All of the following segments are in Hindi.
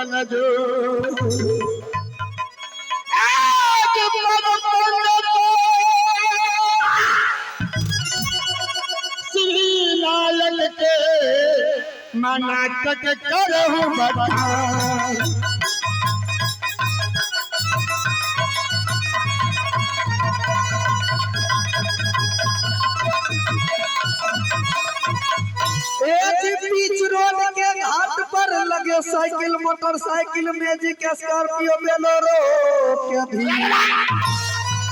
चल जो आज श्री नारायण के मनाटक करहु बखान बीच रोड के घाट पर लगे cycle motorcycle magic Scorpio Bolero के भी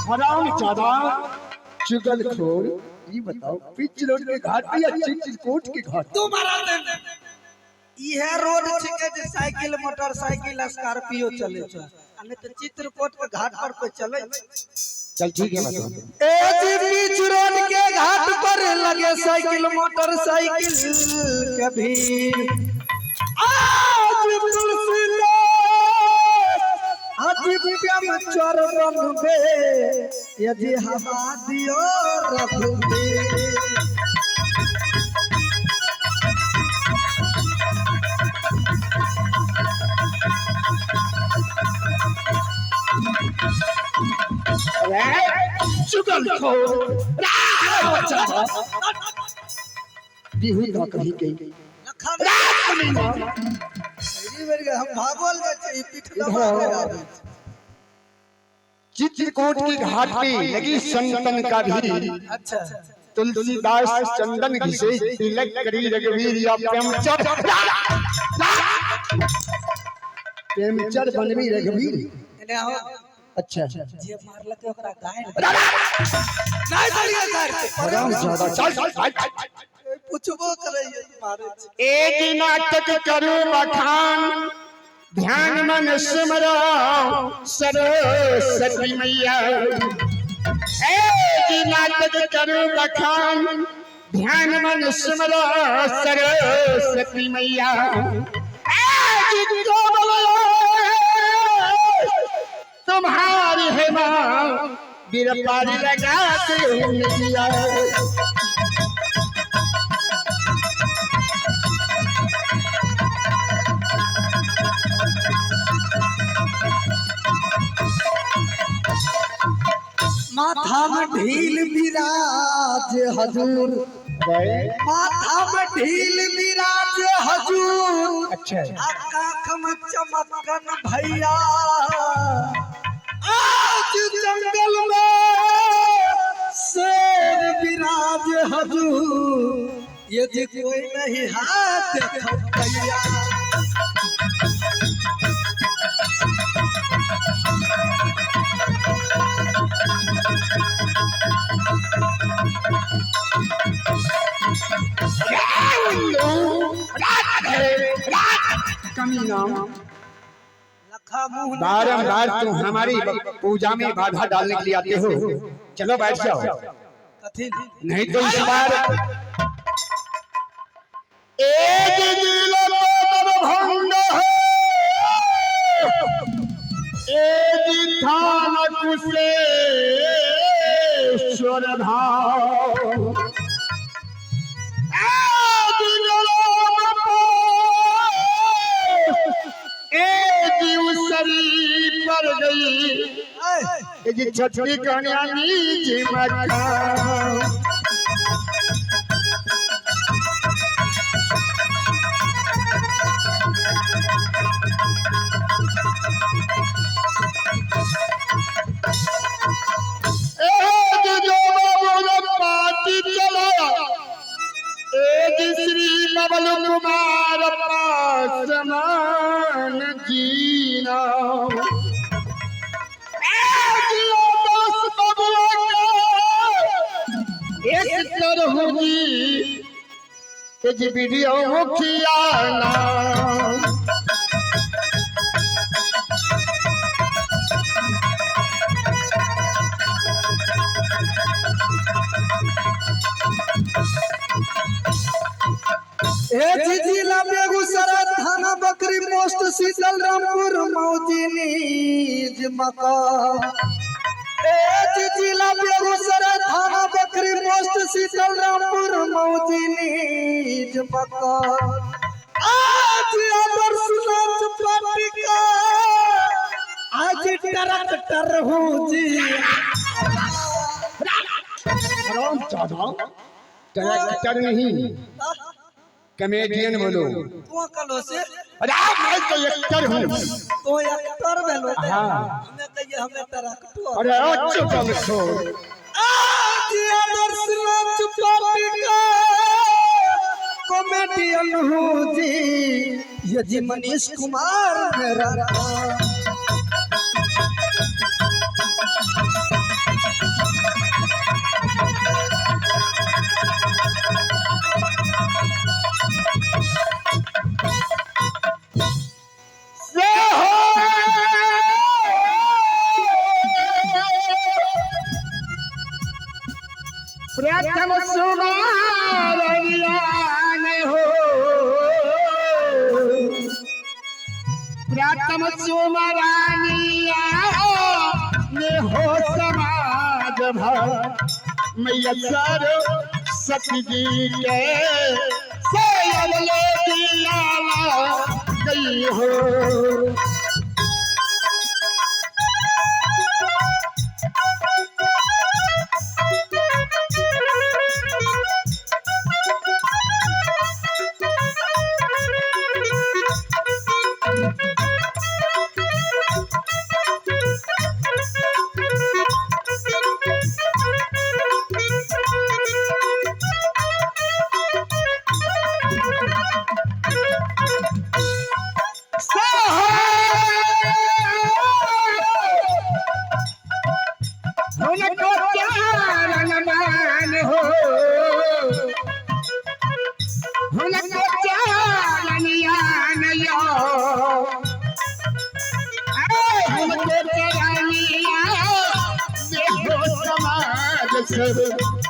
हराम ज्यादा चुगलखोर ये बताओ पिच रोड के घाट पे या चित्रकूट के घाट तुम्हारा यह रोड छिके जे साइकिल मोटरसाइकिल स्कॉर्पियो चले छ अने तो चित्रकूट के घाट पर कोई चले चल ठीक है मतलब बीच रोड के घाट पर लगे साइकिल मोटरसाइकिल के भीड़ आज तुलसीदास प्रेम चोर बनबे यदि हवा दियो रखबे चुगलखोर बिहू ना कहीं गई हम भागवल गए पीठ चित्रकूट के घाट पे लगी संतन का भीड़ अच्छा तुलसीदास चंदन घिसे तिलक करी रघुवीर या प्रेमचर बनवी रघुवीर अच्छा जे मारलक ओकरा गाय नहीं बोलिए सर हराम ज्यादा चल पूछबो करे मारे एक नाटक करू बखान ध्यान मन सिमरो सरस्वती मैया एक नाटक करू बखान ध्यान मन सिमरो सरस्वती मैया तुम्हारी है मां बिरपारी लगाते हुए माथा में ढील विराज हजूर माथा में ढील विराज हजूर अच्छा आँख में चमकन भैया आज जंगल में शेर विराज हजूर यदि कोई नहीं हाथ भैया बारंबार तुम हमारी पूजा में बाधा डालने के लिए आते हो चलो बैठ जाओ नहीं तो इस बार एक दिल भंग है एक थान कुशेश्वर भाव पर गई छठी कन्या नीचे मक्का श्री नवल कुमार पासमान जीना एक होगी वीडियो मुखिया जिला बेगूसराय थाना बकरी पोस्ट शीतल रामपुर मौजिनीज मकान जिला बेगूसराय थाना बकरी पोस्ट शीतल रामपुर मौजिनीज मकान आज आदर्श नाथ पार्टी एक्टर हूँ जी। राम चाचा डायरेक्टर नहीं कॉमेडियन बोलो। तू कलो से अरे मैं तो एक्टर हूँ। तो एक्टर बेलो हाँ हमें कहिए हमें डायरेक्टर। अरे अच्छा लिखो कॉमेडियन हूँ जी। ये जी मनीष कुमार मेरा नाम। प्रथम सुमारन हो प्रथम सुमरानिया ने हो समाज भर मैया सर सती जी के सैल ले दिया गई हो।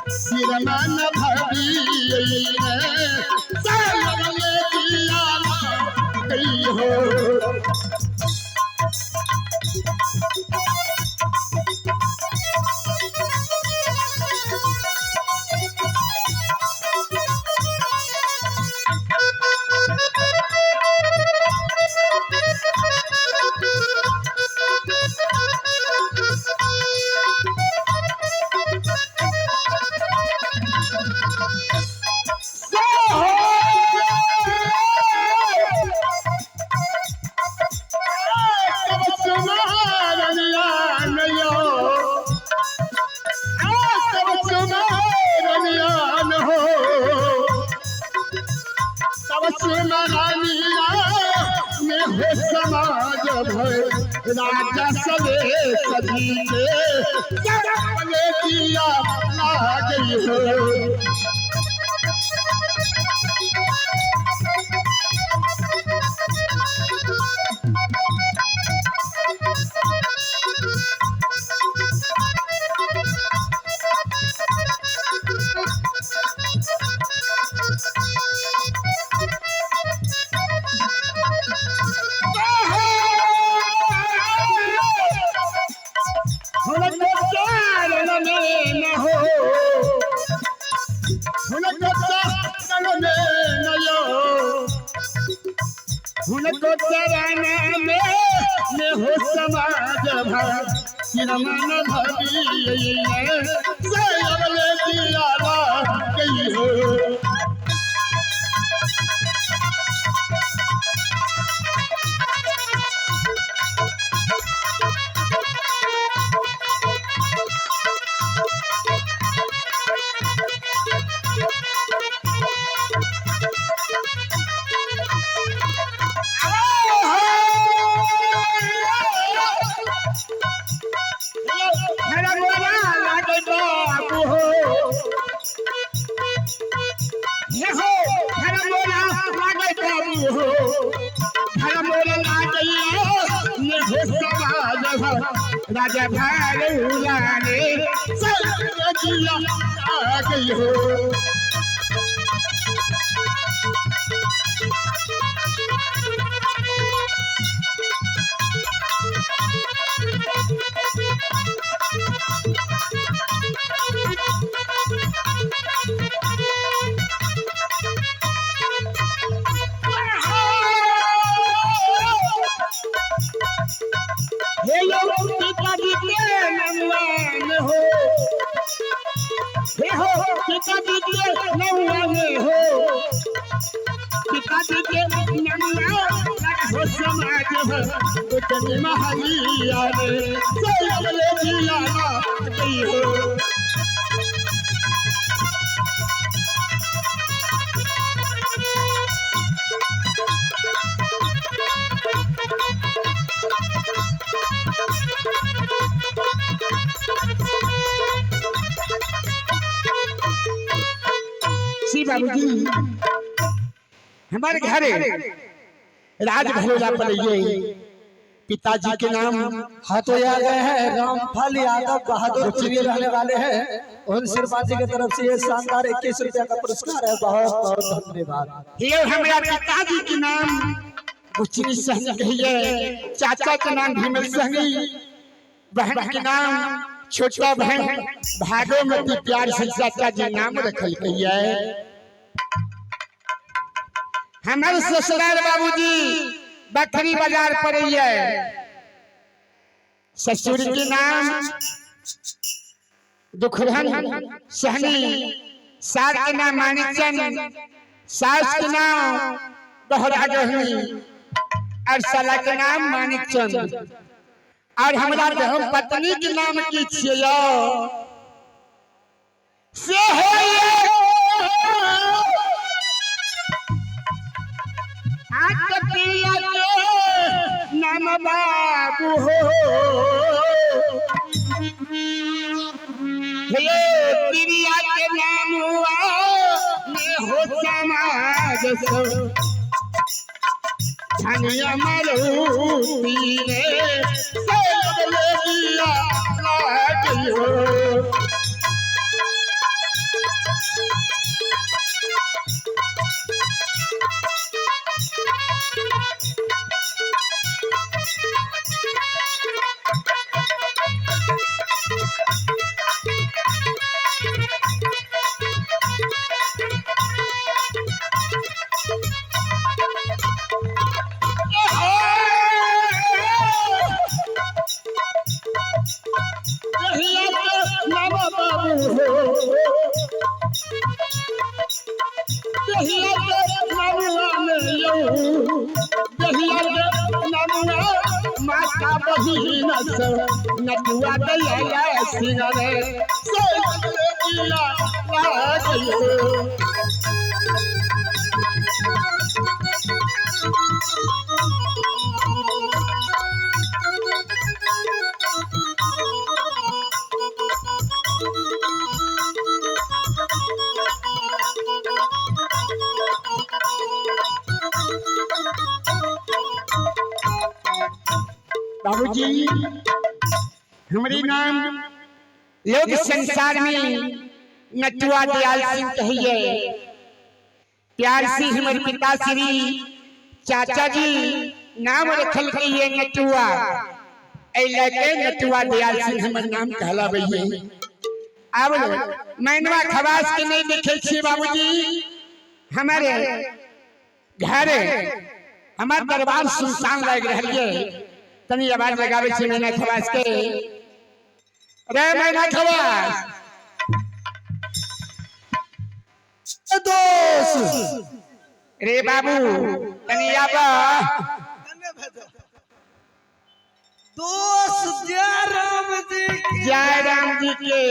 सिरमान भरी गई हो। समाज भर राजा सवे सभी के दिया गई हो। उनको चराना में हो समाज भर सिरमन भरी सैल दिया गई हो। राजा भारुलाने दिया गई हो। पिताजी हो समाज हो उतनी महलिया रे सोयले जियाना गई हो सी बाबूजी हमारे घरे राज भरोला पड़िए पिताजी के नाम हाँ तो याद है रामफल यादव बहादुर के रहने वाले हैं और सिरबाजी की तरफ से ये शानदार 21 रुपया का पुरस्कार है। बहुत बहुत धन्यवाद। ये हमारे पिताजी के नाम बुचनी सहनी कहिए चाचा के नाम भीमल सहनी बहन के नाम छोटा बहन भागोमती प्यार से चाचा जी नाम रखल कहिए। हमारे ससुराल बाबूजी बकरी बाजार पर ससुर के नाम दुखरहन सहनी सास के नाम मानिकचंद सास के नाम बहरा गहनी और साला के नाम मानिकचंद और हमारा धर्म पत्नी के नाम की छियो से नाम बाबू हो प्रिया के नाम हुआ हो समाज सो धनिया मरूती रे सोयले हो माता बहिन नटुआ दया सिंगरे बाबूजी हमारी नाम लोग संसार में नटुआ दयाल सिंह कहिए प्यार से हमारे पिता श्री चाचा जी नाम रखल कहिए नटुआ के नटुआ दयाल सिंह हमारे नाम कहला भैया। अब मैनवा खवास के नहीं देखे छे बाबूजी हमारे घरे हमार दरबार सुनसान लग रही है तनी आवाज लगावे छे मैना खवास के रे मैना खवास दोस्त रे बाबू तनी आबा दोस्त जय राम जी के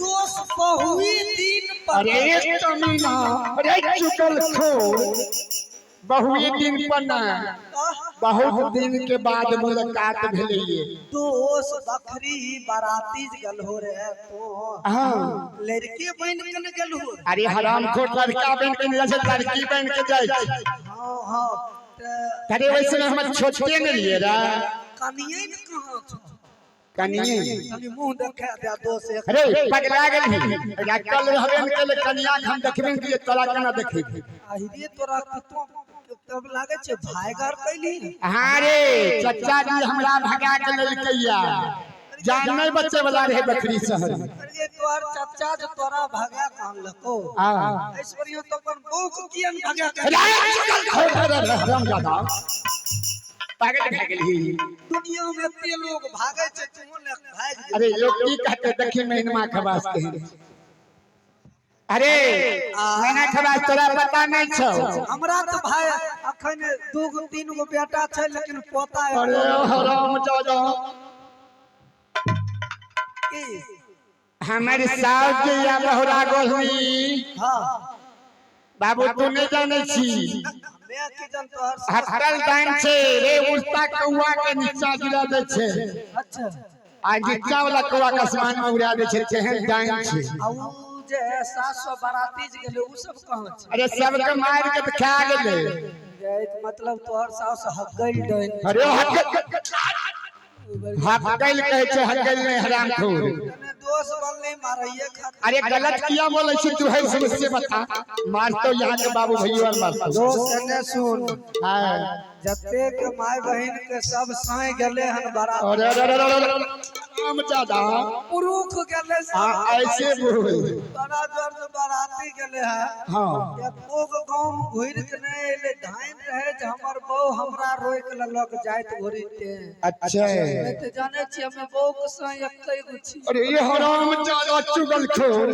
दोस्त बहुई दिन पर अरे कमीना अरे चुकल खोर बहुई दिन पर ना बहुत दिन के बाद मुलाकात भेलिए दोस्त बकरी बाराती गल हो रे तो हां लड़के बन के गल हो अरे हराम खोट लड़का बन के जैसे लड़की बन के जाय हां हां अरे वैसे हम छोटे नहीं लिए रा कनिए में कहां छ कनिए तनी मुंह देखा दे दोस्त एक अरे पगला गेल अकल रहबे न के कनिया हम देखबे के तोरा केना देखे आहिरे तोरा तो तब लागे छे भाईगार कैली हां रे चाचा जी हमरा भगा के ललकैया जान नहीं बच्चे वाला रहे बकरी शहर अरे तोर चाचा जो तोरा भगा कान लको हां ऐश्वर्य तो अपन बहू को कियन भगा के हराम जादा पागल भा गेली दुनिया में ते लोग भागे छे तू ने भाग अरे लोग की कहते देखी महीनमा खवास के अरे मैंने खबा तोरा पता नहीं छौ। हमरा तो भाई अखन 2-3 गो बेटा छै लेकिन पोता है। अरे हराम जादा हमारे सास के या बहुरा गोहनी। हां बाबू तू नहीं जाने छी मैं की जन तोहर हटल टाइम छे रे उल्टा कौआ के नीचा गिरा दे छे। अच्छा आ नीचा वाला कौआ के आसमान में उड़ा दे छे केहन टाइम छे। आ उ जे 700 बाराती जे गेले उ सब कहां छै? अरे सबके मार के तो खा गेले। मतलब तोहर सास हगल डन। अरे हगल कहे छे हगल नहीं हरामखोर। दोष बल नहीं मारइए खा। अरे गलत किया बोले छी तू है समझ बता। मार तो यहाँ के बाबू भैया मार तो दोस्त ने सुन हां जते के माय बहन के सब साए गेले हन बारात। अरे हम ज्यादा पुरुख गेले ऐसे बोल बड़ा जोर से बाराती गेले है। हां एको गांव में घुर के नहीं एले धाइन रहे जे हमर बहू हमरा रोक ललक जाइत घुरते। अच्छा मैं तो जाने छी हमें बहू के साए एकई गो छी। अरे ये हराम ज्यादा चुगलखोर।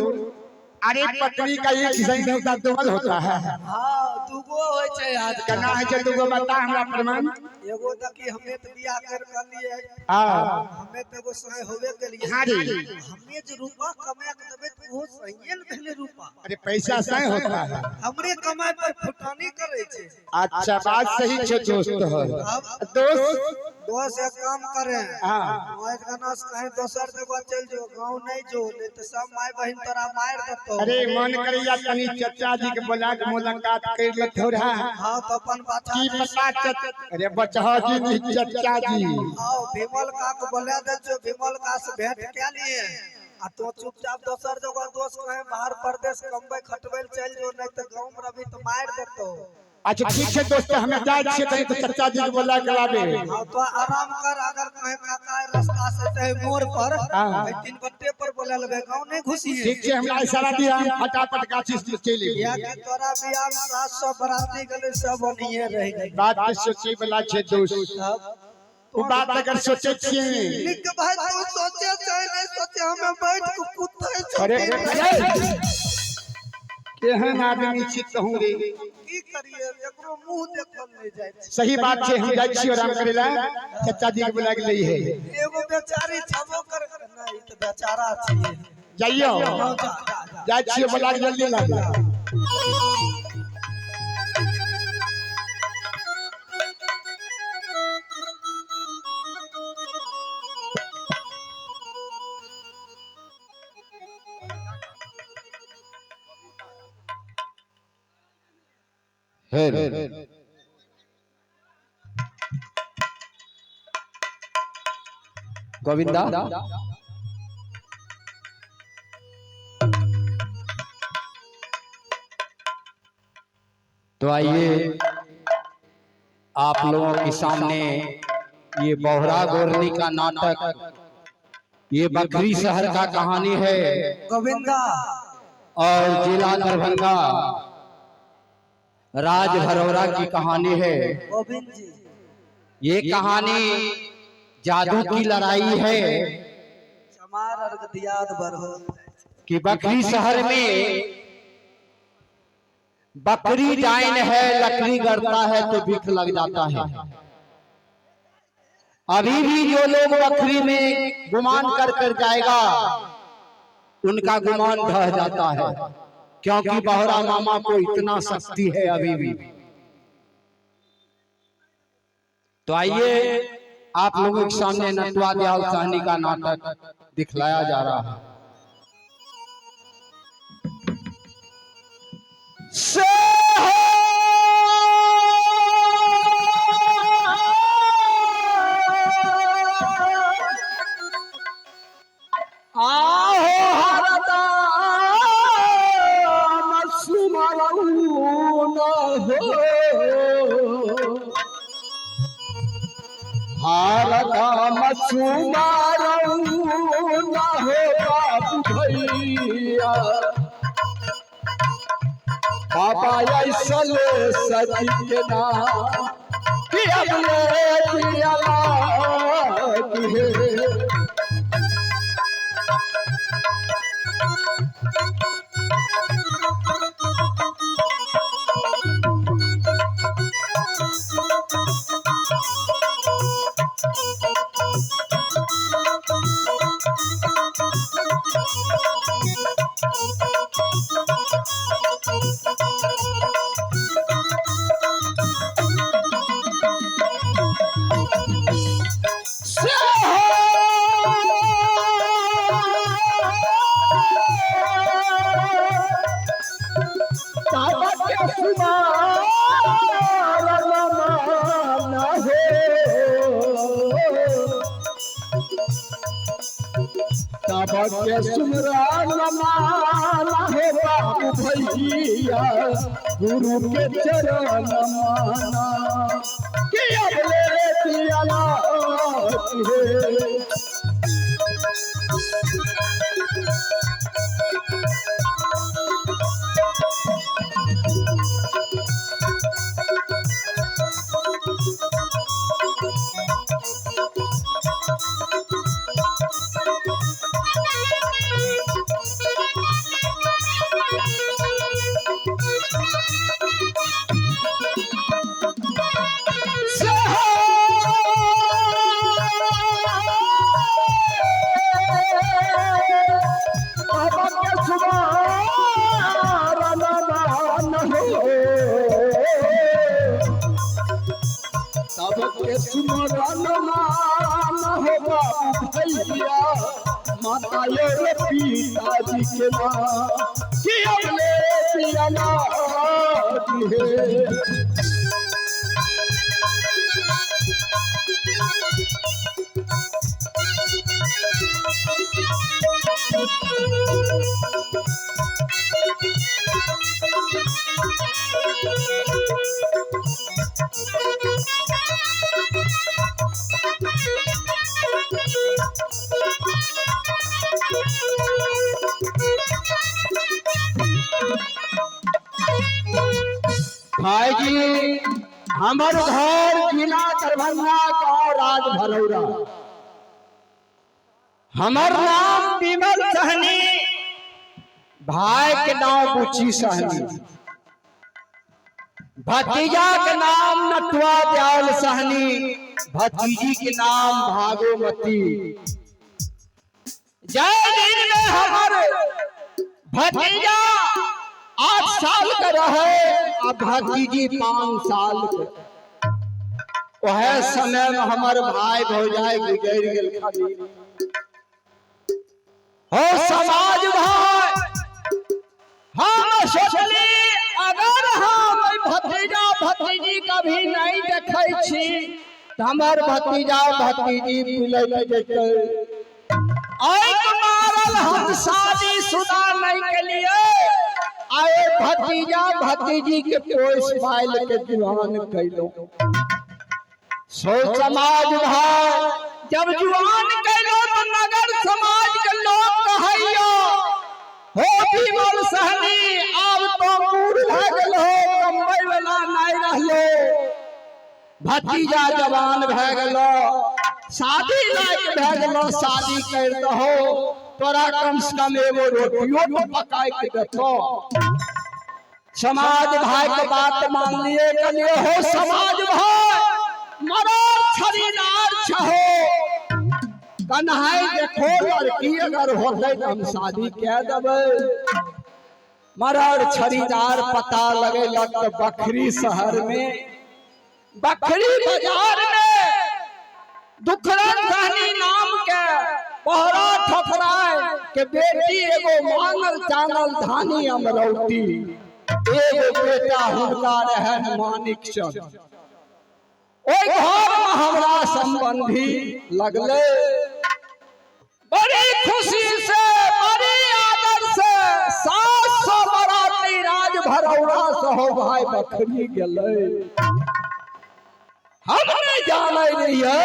अरे पत्नी का एक सही देवता दोगल होता है। हां दुगो होय छै आज केना है जे दुगो बता हमरा प्रमाण। एगो तकी हमें तो बियाह कर लिए। हां हमें तो एगो साए होबे के लिए। हां रे हमें जो रूपा कमा के देबे तो वो सही न भेले रूपा। अरे पैसा सही होता है। हमरे कमाई पर फुटानी करे छे। अच्छा बात सही छे दोस्त है। दोस्त एक काम करे हां मोबाइल गाना से कहीं दोसर जगह चल जो गांव नहीं जो नहीं तो सब माय बहन तोरा मार देतो। अरे मन करैया तनी चाचा जी के बोला के मुलाकात कर ले थोड़ा। हां तो अपन बात की पता अरे बचहा जी नहीं चाचा जी। आओ विमल का को बोला दे जो विमल का से भेंट क्या लिए आ तो चुपचाप दोसर जगह दोस्त कहीं बाहर प्रदेश कमबै खटबै चल जो नहीं तो गांव में रभी तो मार देतो। अच्छा ठीक है दोस्त हमें जाए छे कहीं तो चाचा जी के बोला के लाबे। हां तो आराम कर अगर कहीं काका रास्ता से ते मोड़ पर 3 बट्टे पर बोला लेबे गांव नहीं घुसी। ठीक छे हमरा इशारा दिया फटाफट गाछी से चले या कि तोरा बियाह में 700 बराती गेले सब ओनिए रह गई। बात के सोचे वाला छे दोस्त। तू बात अगर सोचे छिए निक भाई तू सोचे चाहे नहीं सोचे हमें बैठ के कुत्ते अरे केहन आदमी छी कहूं रे। की करिए एकरो मुंह देखल नहीं जाय। सही बात छे हम जाय छी आराम करेला चाचा जी के बुला के लई है। एगो बेचारी छबो कर नहीं तो बेचारा छी। जाइयो जाय छी बुला के जल्दी ला। गोविंदा तो आइए आप लोगों के सामने ये बोहरा गोरनी का नाटक ये बकरी शहर का कहानी है गोविंदा और जिला दरभंगा राज भरौरा की कहानी है। गोविंद जी ये कहानी जादू की लड़ाई है समार अर्घ दियाद बरहो कि बकरी शहर में बकरी डाइन है, लकड़ी गड़ता है तो बिख लग जाता है। अभी भी जो लोग बकरी में गुमान कर कर जाएगा उनका गुमान ढह जाता है, क्योंकि बहरा मामा को इतना शक्ति है अभी भी। तो आइए आप लोगों के सामने नटवा दयाल साहनी का नाटक दिखलाया जा रहा है। बाबा ऐसले सजी के नाम कि अगले दिया तब के सुमरान माना हो बाबू भैया गुरु के चरण माना कि अगले दियाला सबके सुमरन मान हो बाबू भैया माता रे पिताजी के नाम कि अगले दियाला भाई जी हमार घर जिला दरभंगा गाँव राज भरौरा। हमार नाम विमल सहनी, भाई के नाम बुची सहनी, भतीजा के नाम नटवा दयाल सहनी, भतीजी के नाम भागोमती। जय दिन में हमारे भतीजा 8 साल का रहे और भतीजी 5 साल के। वह समय में हमारे भाई भौजाई गुजर गए खाली हो समाज भाई। हम सोचली अगर हम भतीजा भतीजी कभी नहीं देखे छी तो हमार भतीजा भतीजी मिले जेते। मारल हम शादी शुदा नहीं के लिए आए भतीजा भतीजी के पोस पाइल के जुआन कैलो। सो समाज भाई जब जुआन कैलो तो नगर समाज के लोग कहैयो हो विमल सहनी अब तो बूढ़ भ गेल हो, कमबै वाला नहीं रहलो। भतीजा जवान भ गेलो, शादी लायक भ गेलो, शादी कर दहो तोरा कम से कम एगो रोटियो तो पकाए के देतो। समाज भाई के बात मान लिए कलिए हो समाज भाई मरो छरीदार छहो कन्हाई देखो लड़की अगर होते तो हम शादी कह देबै। मरर छरीदार पता लगे लग तो बखरी शहर में बखरी बाजार में दुखरन सहनी नाम के पहरा ठकराए के बेटी एगो मांगल चांगल धानी अमरौती, एगो बेटा हुनका रहन मानिक चंद। ओई घर में हमरा संबंधी लगले बड़ी खुशी से बड़ी आदर से 700 बराती राज भरौरा से हो भाई बखरी गेले। हम नहीं जाने रहिए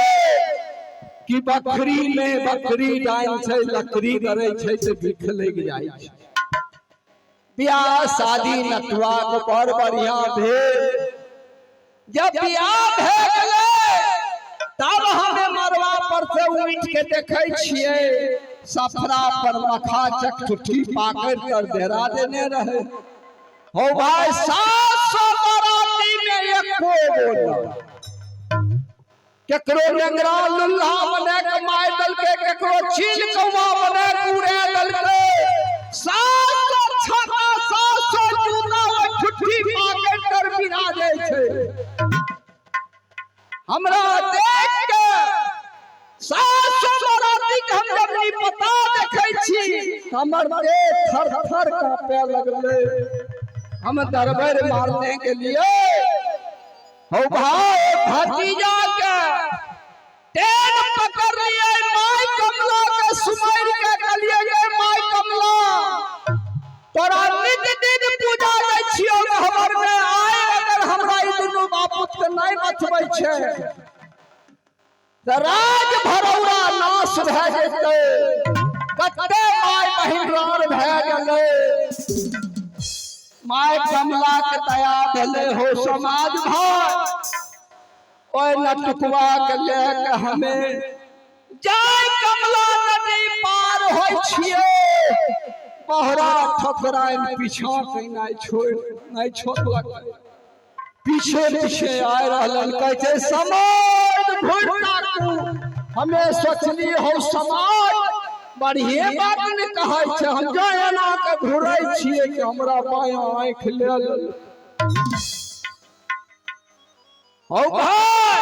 कि बकरी में बकरी डाइन से लकड़ी करे छे से बिख लग जाय छे। ब्याह शादी नटवा को बड़ बढ़िया भेल। जब ब्याह भे गेले तब हमें मरवा पर से उठ के देखे छिए सफरा पर मखा चकठुठी पाकर कर देरा देने रहे हो भाई। 700 बराती में एको बोला केकरो डंगरा लुल्हा बने के मार दल के, केकरो छील कौवा बने कूड़े दल के। 700 छक्का 700 जूता और ठुठी पाके कर बिना दे छे। हमरा देख के 700 बराती के हम जब नहीं पता देखे छी हमर देह थर थर कांपे लगले। हम दरबार मारने के लिए हो भाई भतीजा के तेल पकड़ लिए माई कमला के सुमर के गलिए तोरा नित दिन पूजा दै छियो हमर में आए अगर हमरा ई दुनू बापुत के नहीं बचबै छै त राज भरौरा नाश भए जेतै कते माय बहिन रान भए गेलै माय कमला के दया भेले हो समाज भाई ओए नटुकवा के लेके हमें जाय कमला नदी पार होय छिए बहरा ठकराइन पीछा के नहीं छोड़लक पीछे पीछे आए रहलन कहै समाज भूलना हमें सोचली हो समाज बढ़िए बात ने कहै छै हम जो एना के घुरै छिए कि हमरा बायां आंख ले लेल हो भाई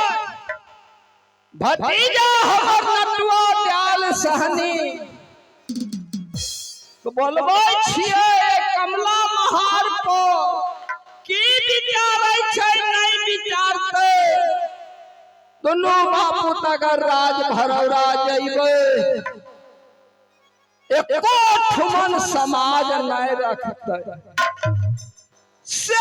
भतीजा हमर नटुआ दयाल सहनी तो बोलबै छिए कमला महार को की विचारै छै नहीं विचारते दोनों बापुत अगर राज भरौरा जइबै एको ठुमन समाज नहीं रखते से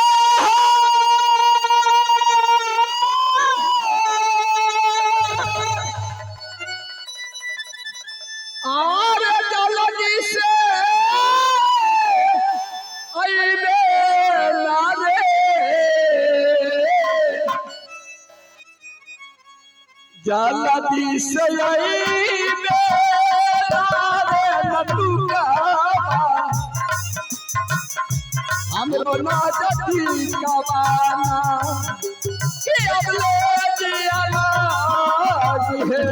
आरे जल्दी से अइबे लारे जल्दी से अइबे लारे नटुका हमरो ना जति कवाना के अबले जियाला है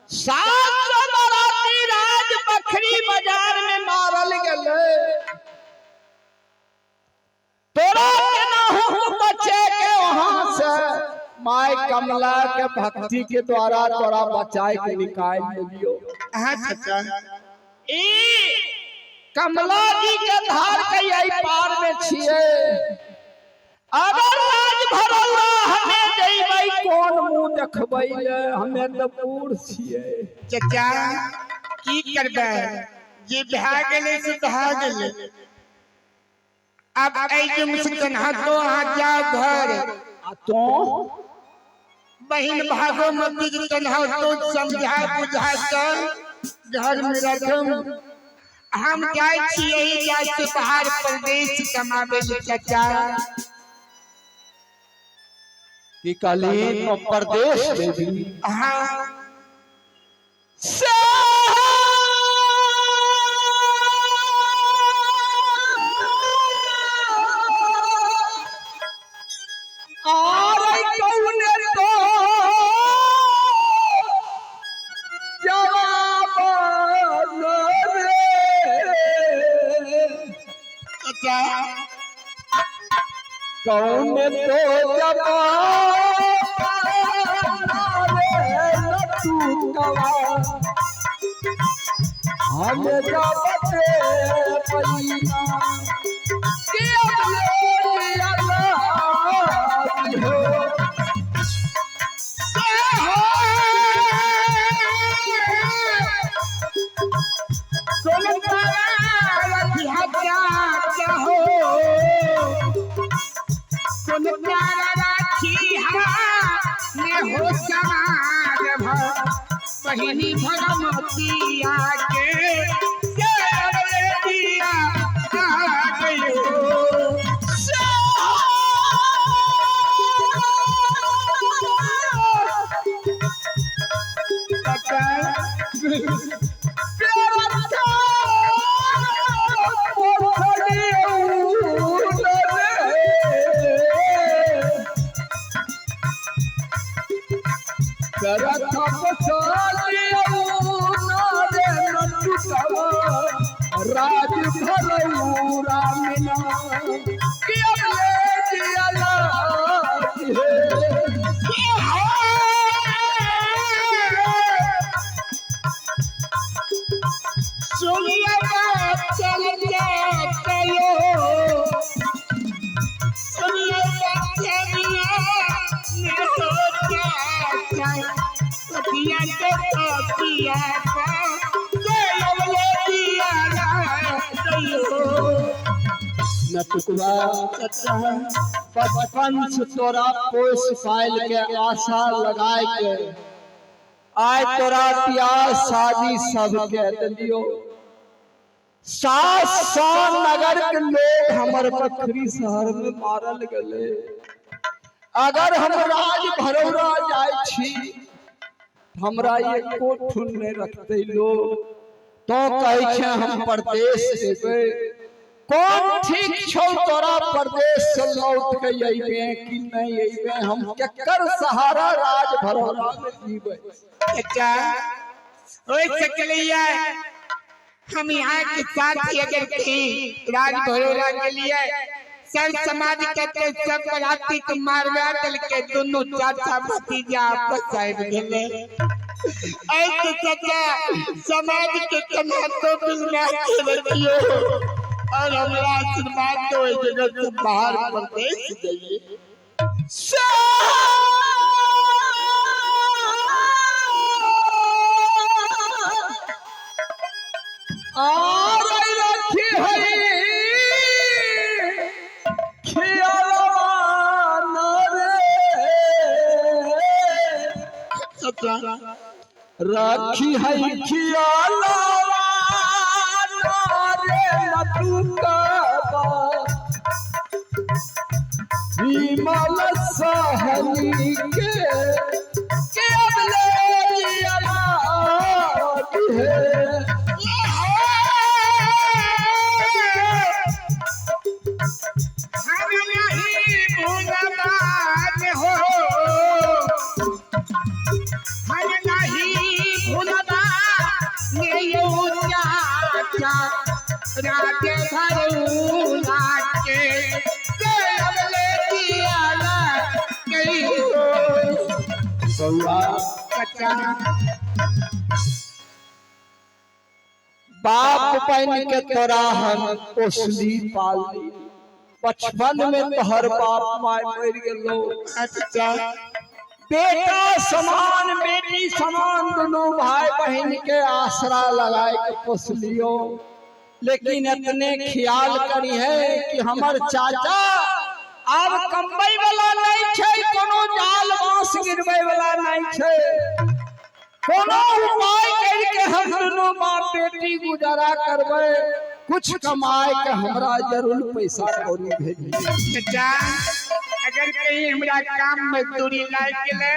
सात बराती राज बखरी बाजार में मारल गेले तोरा केना हुक्म बचे के वहां से माय कमला के भक्ति के द्वारा तोरा बचाए के निकाल दियो हाँ चाचा ई कमला जी के धार के यही पार में छिए अगर राज भरौरा हमें देबै कोन मुंह देखबै ले हमें त बूढ़ छिए चाचा की करबै जे भए गेलै से भए गेलै अब ऐ जुम से कन्हा तो आ जा घर आ तो बहिन भागोमती के कन्हा तो समझा बुझा कर घर में रखम हम जाय छिए जाय से बाहर प्रदेश कमाबे चाचा कि कालीन प्रदेश देवी हाँ आरे कौने तो जवाब रे चाचा कौने तो हमें जाबते पैना के बहिनी भगवती आके करत बसालियो नारे नटुकवा राज भरौरा मिना कि अबले जियला सुनिया बात चल जाओ सुनिया बात चलिया न हो जाता पतिया तो पतिया का ले दिया ना नटुकवा बचपन से तोरा पोस पाइल के आशा लगाए के आय तोरा प्यार शादी सब के दिलियो 700 नगर के लोग हमर बखरी शहर में मारल गले अगर हम राज भरौरा जाय छी हमरा ये कोठुन में रखते लोग तो कहै छै हम परदेश जेबै कौन ठीक छौ तोरा परदेश से लौट के अइबे कि नहीं अइबे हम केकर सहारा राज भरौरा में जीबै अच्छा ओए सकलिया हम यहाँ के साथ ही अगर थे राज भरोरा के लिए सब समाज के सब बराती को मारवा दल के दोनों चाचा भतीजा आपस में मिले ऐसे चाचा समाज के कमातो बिना रखियो और हमारा आशीर्वाद दो जगह से बाहर प्रदेश जाइए राखी है खियाला विमल सहनी के राजे भरूला के अबले दियाला कई कच्चा बाप बन के तोरा हम पोसली पाली बचपन में तोहर बाप माय मर गेलो अच्छा बेटा समान बेटी समान दोनों भाई बहन के आसरा लगाए के पोसलियो लेकिन इतने ख्याल करी है कि हमर चाचा अब कम्बई वाला नहीं छे कोनो जाल बांस गिरबै वाला नहीं छे कोनो उपाय करके हम दोनों बाप बेटी गुजारा करबै कुछ कमाए के हमरा जरूर पैसा कौड़ी भेजी चाचा अगर कहीं हमरा काम मजदूरी लाग गेले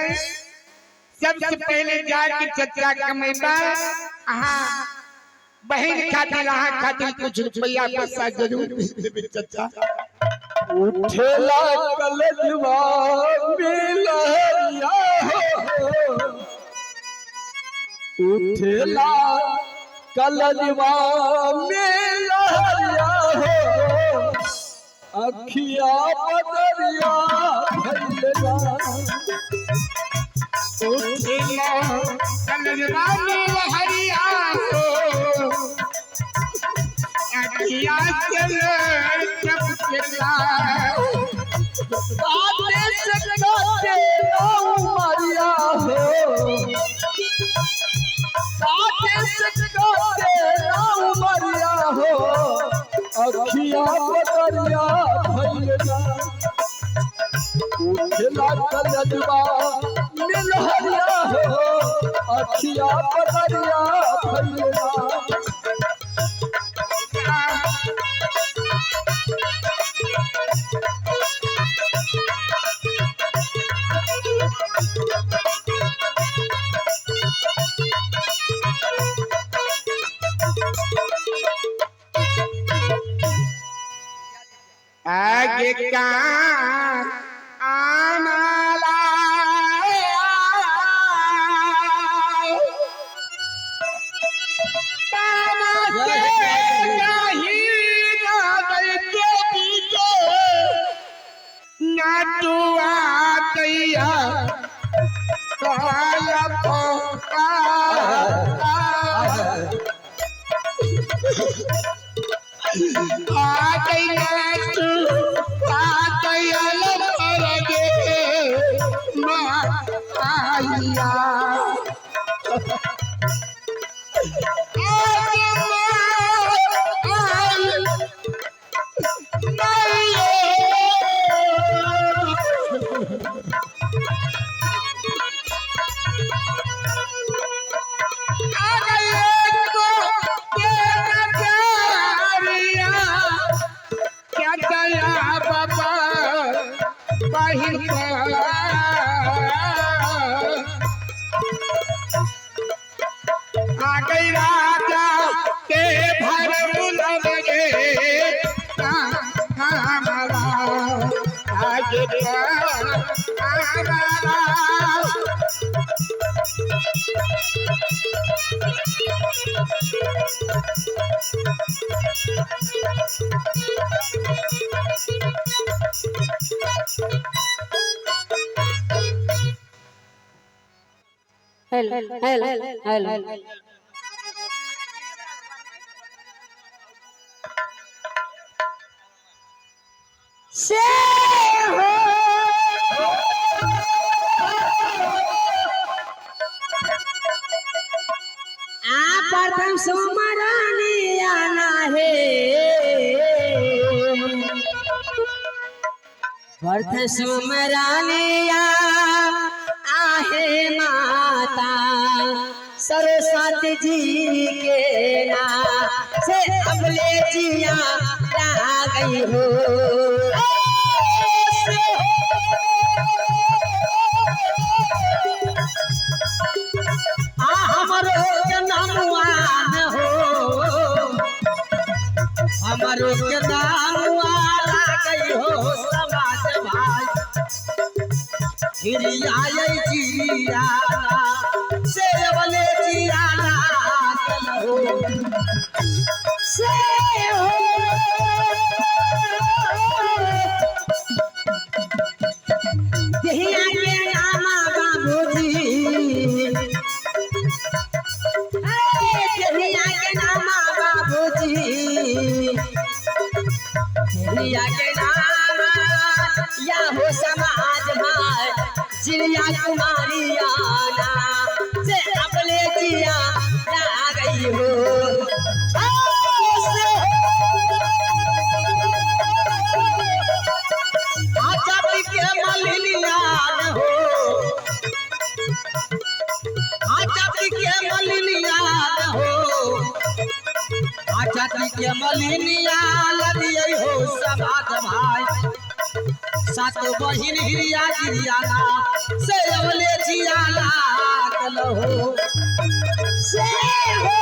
सबसे पहले जाके चाचा कमेबा हां बहन खातिर रहा खातिर कुछ रुपया पैसा जरूर देबे चाचा उठेला कलजवा मिलहरिया उठेला कलजवा मिलहरिया अखिया बदरिया भइलना उठेला कलजवा मिलहरिया अखिया चले चपकेला आते से काटे उमरिया आते से काटे उमरिया अखिया बदरिया भइलना उठला कलजवा मिलहरिया अखिया बदरिया भइलना आगे का आना आ गई तू आ गयल परगे माँ आइया आ गई राजा के भर बुलगे हमारा आज हेलो से हो प्रथम सुमरानी आना है प्रथम सुमरानी आहे माता सरस्वती जी के नाम से अबले जिया ला गई हो हमारो के नामुआन हो हमारो के नामुआन गई हो समाज भाई हिरिया जिया से बोले जिया हो से हो देहिया के नामा बाबूजी देहिया के नामा बाबूजी देहिया के नामा या हो समाज भाई जिया कुमारी आना से अपने जिया ला गई हो के मलिनियान हो के मलिनियान हो के मलिनियान दिए हो समाज भाई सात बहिन हिरिया जियाला से अवले जियाला हो से हो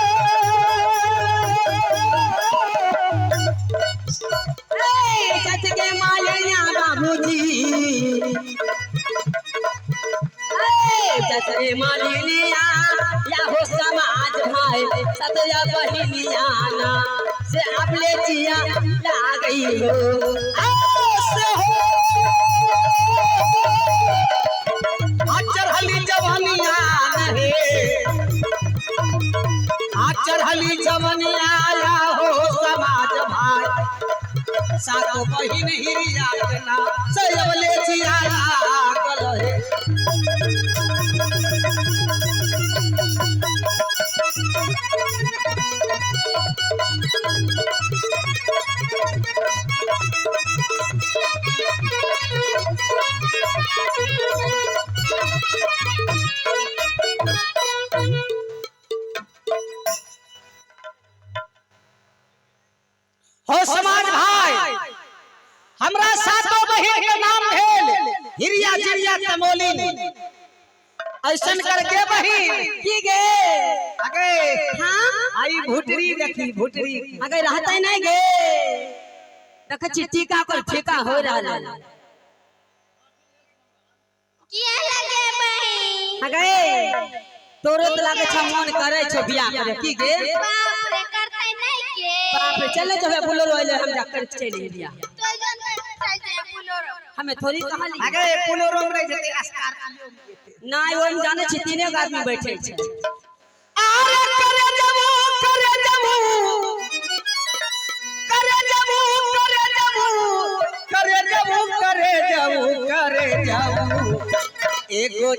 सच के माया बाबूजी सच के मालिनिया या हो समाज भाई सतया बहिनिया ना से अपने जिया ला गई हो चढ़ली जवनिया चढ़ली जवनिया हो समाज भाई सातो बहिन हिरिया से अवले जिया लागल है हो समाज भाई हमरा सातों बहिन के नाम भेल हिरिया जिरिया तमोली ऐसन करके बहिन की गे अगे हां आई भुटरी देखी भुटरी अगे रहते नहीं गे देख चिट्ठी का कोई ठेका हो रहा किया लगे बहिन अगे तोरो त लागे छ मन करे छ बियाह करे की गे बाप रे करते नहीं के बाप रे चले जबे बुलोरो आइले हम जा कर चली बियाह तो जन चल जाए बुलोरो हमें थोड़ी कहानी आगे पुलोरो में रह जते अस्कार ना ओन जाने छ तीने आदमी बैठे छ आरे करे जबू करे जाऊ एगो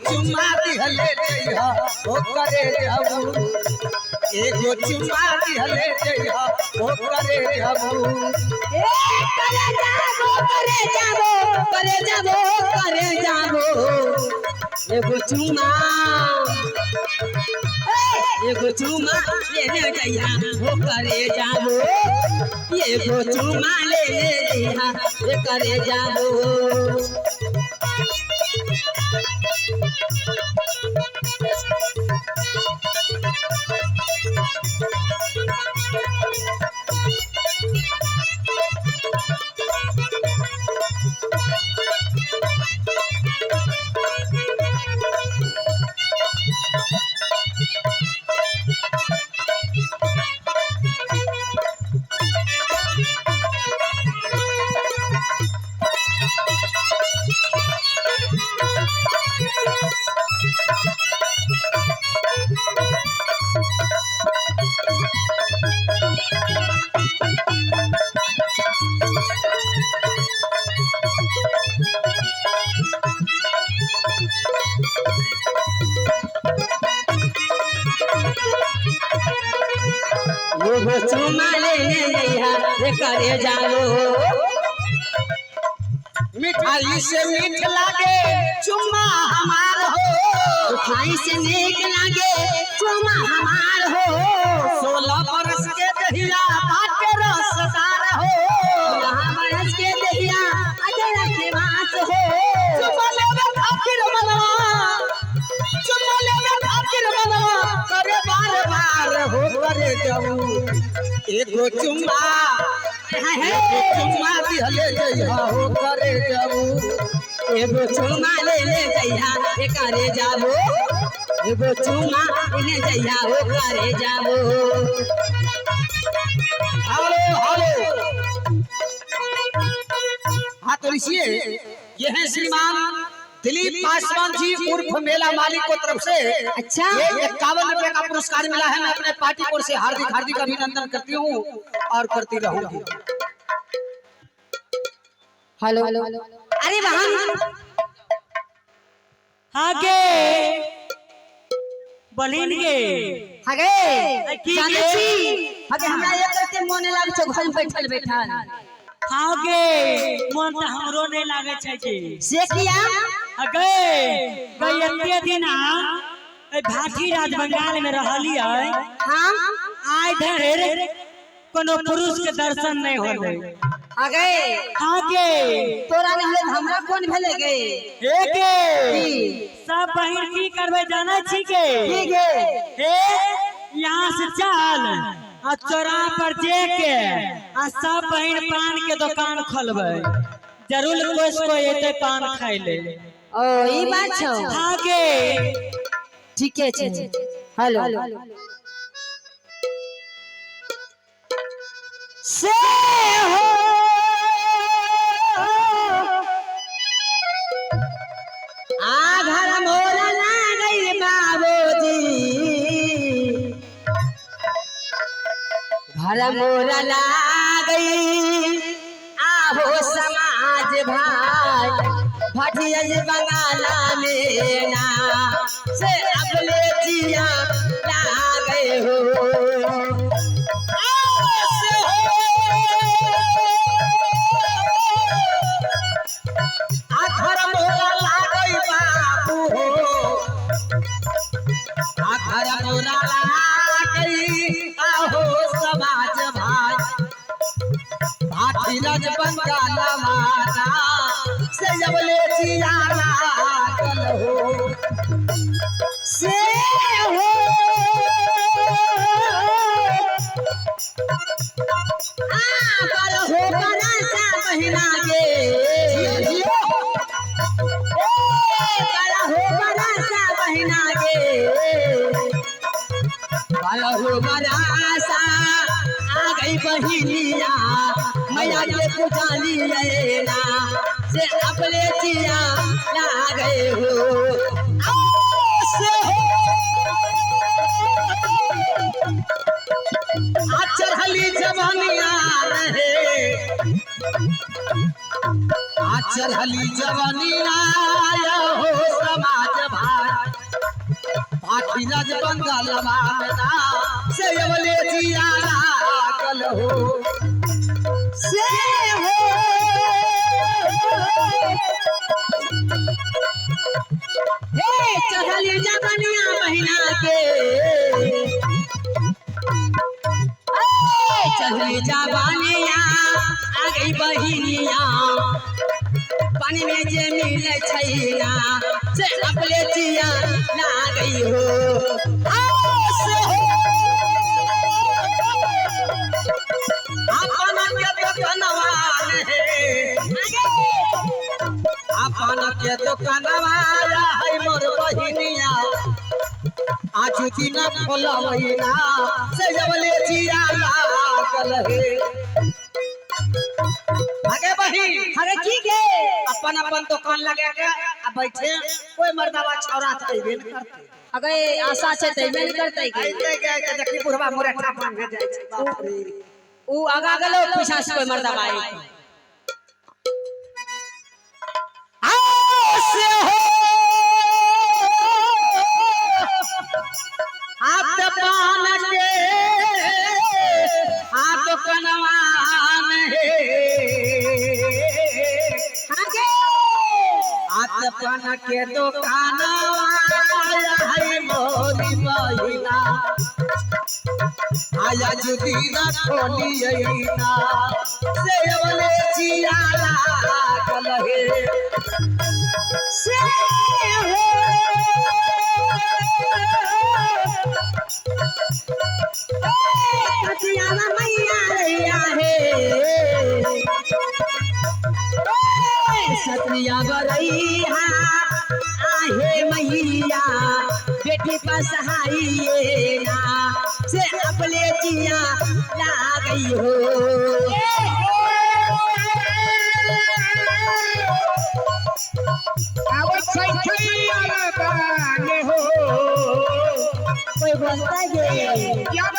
चुम्मा दिहले जइहा ओ करे जाऊ एगो चुम्मा दिहले जइहा ओ करे जाऊ करे जाबो एगो चुम्मा लेने जइहा ओ करे जाबो एगो चुम्मा लेने जइहा ओ करे जाबो एगो चुम्मा लेने जइहा ओ करे जाबो मिठाई से मीठ लागे चुम्मा हमार हो मिठाई से नीक लागे चुम्मा हमार हो 16 बरस के दहिया बाटे रसदार हो 16 बरस के दहिया अजरा के बात हो चुम्मा लेवे खातिर मनवा करे बार हो करे जाऊ एगो चुम्मा दिहले जइहा हो करे जाऊ एगो चुम्मा ले जइहा ओ करे जाबो एगो चुम्मा ले जइहा ओ करे जाबो हेलो हाँ तो ये हैं श्रीमान दिलीप पासवान जी उर्फ मेला मालिक को तरफ से अच्छा ये 51 रुपए का पुरस्कार मिला है। मैं अपने पार्टी ओर से हार्दिक अभिनंदन करती हूँ और करती रहूंगी। हेलो अरे बहन आगे बोलेंगे हगे की जाने के? छी हगे हमरा ये करते मोने लाग छ घर में बैठल आगे मन तो हमरो नहीं लागे छै से किया आगे गयते दिन भाटी राज बंगाल में रहली है हां आय धर कोनो पुरुष के दर्शन नहीं होले हगे आगे तोरा नहीं होले हमरा कोन भेले गे एके की सब बहिन की करबे जाना छी के की गे ए यहाँ से चल आ चौराहा पर जेके आ सब बहिन पान के दुकान खोलबे जरूर कोई एते पान खाई ले ओ ई बात छ आगे ठीके छै हेलो से हो आ घर मोरा लागई बाबूजी घर मोरा लागई आहो समाज भाई भटिया बंगाला में ना से अबले जिया लागे हो आखर मोरा लागई बाबू हो आखर मोरा लागई आहो समाज भाई भाटी राज बंगाला माना से जबले जिया लागल हो से हो आ पर हो बना सा बहिना गे हो बना सा बहिना गे हो बना सा आ गई बहिनिया मैया के पुजारी लेना से अपने जिया ला गए हो से हो चढ़ली जवानिया रहे चढ़ली जवानी आया हो समाज भाई पाठी राज बंगाल में ना से बोले जिया लागल हो से हो हे चढ़ली जवानिया महीना के चढ़ली जवानिया आ गई बहिनिया पानी में जे मिले छैना से अपने जिया ना गई हो अपन के दुकानवा है मोर बहिनिया आज दिन खोलवैना से जबले जिया लागल है आगे बही अरे की के अपन अपन दुकान लगा के आ बैठे कोई मर्दावा छौरा थइबे न करते अगे आशा छै तइबे न करतै के ऐते के देखी बुढ़वा मोरे ठापा में जाय छै बाप रे ऊ आगा गेलो पीछा से कोई मर्दावा आई से हो आप पान के आप कनवान आतपन के दुकान है मोरी बहिना आया जुदी न खोलियना से बोले जिया लागल हे से हो कतियावा मैया रैया हे सत्रिया बरैया आहे मैया बेटी पसहाइए ना से अपने जिया लागई हो कोई बोलता है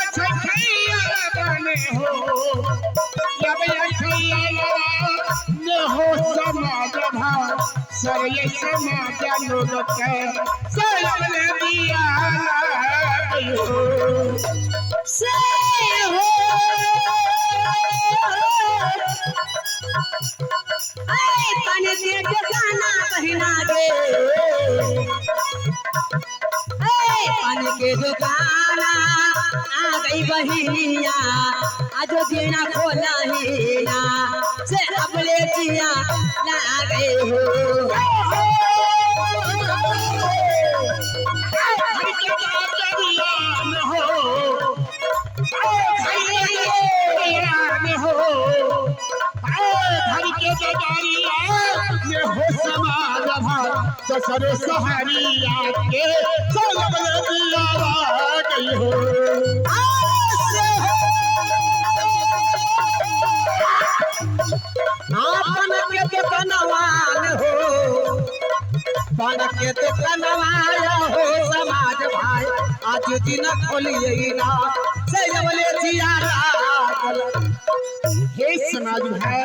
हो समाज भाव सरये समाज लोग के सरले दिया से हो पानी के दुकाना बहिना गे पानी के दुकाना आ गई बहिनिया आज जीना खोला ही ना से अपने जिया ना गए हो सरे सहारिया के दिया गई हो आपन के दुकानवान हो पान के दुकानवाया हो समाज भाई आज दिन खोलिए ना से बोले जिया लागल हे समाज भाई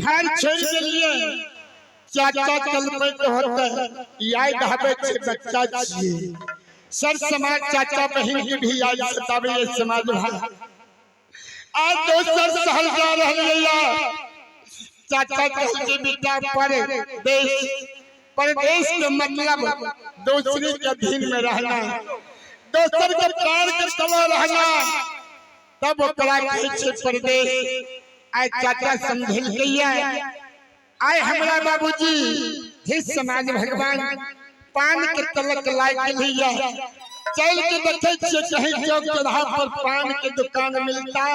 घर छोड़ के लिए चाचा चल पे होते याद हवे छे बच्चा छी सर समाज चाचा बहन की भी याद सतावे ये समाज भाई आज दोसर सहल जा रहलिया चाचा कह के बेटा परदेश के मतलब दूसरे के अधीन में रहना दोसर के प्यार के तले रहना तब ओकरा कहै छे परदेश आज चाचा समझल गया आय हमरा बाबूजी हे समाज भगवान पान के तलक लायक लिया चल के देखे छे कहीं चौक चौराहा पर पान के दुकान मिलता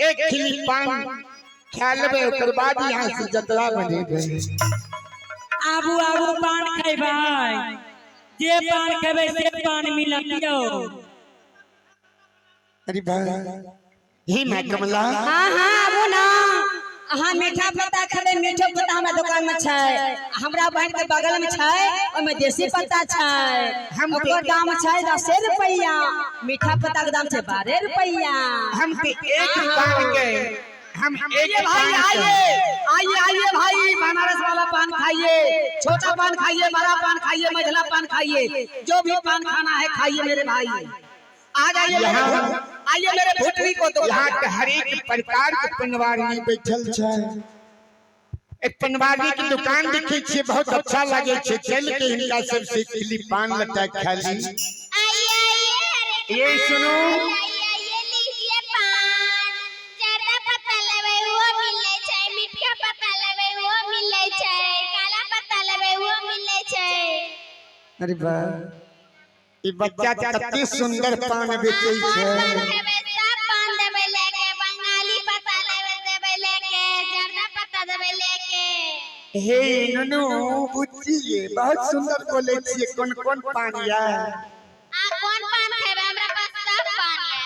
एक खिली पान खा लेबे ओकर बाद यहां से जतरा बनेबे आबू आबू पान खाई भाई जे पान खेबे से पान मिलतियो अरे भाई ही मैं कमला हां हां आबू ना अहाँ मीठा पत्ता खेबे मीठो पत्ता हमरा दुकान में छै हमरा बहन के बगल में छै ओमे देसी पत्ता छै हम ओकर दाम छै 10 रुपैया मीठा पत्ता के दाम छै 12 रुपैया हम के एक पान के हम एक आइए भाई, पान आइए आइए आइए भाई, बनारस वाला पान खाइए, छोटा पान खाइए, बड़ा पान खाइए, मझला पान खाइए, जो भी पान खाना है खाइए मेरे भाई। आ जाइए आइए मेरे भुटरी को तो यहाँ के हर एक प्रकार के पनवारी बैठल छै। एक पनवारी की दुकान देखे छे, बहुत अच्छा लगे छे। चल के इनका सबसे खिली पान लटा खा ली। आइए आइए ये सुनो, आइए लीजिए पान। जर्दा पत्ता लेबै वो मिलै छै, मीठा पत्ता लेबै वो मिलै छै, काला पत्ता लेबै वो मिलै छै। अरे वाह, ई बच्चा कते सुंदर पान बेचै छै। पान लेबै सब पान देबै लेके, बंगाली पत्ता लेबै देबै लेके, जर्दा पत्ता देबै लेके। हे ननू बुच्ची, ये बहुत सुंदर बोले छिए। कौन कौन पान या? आ कौन पान खेबै? हमरा पास सब पान है।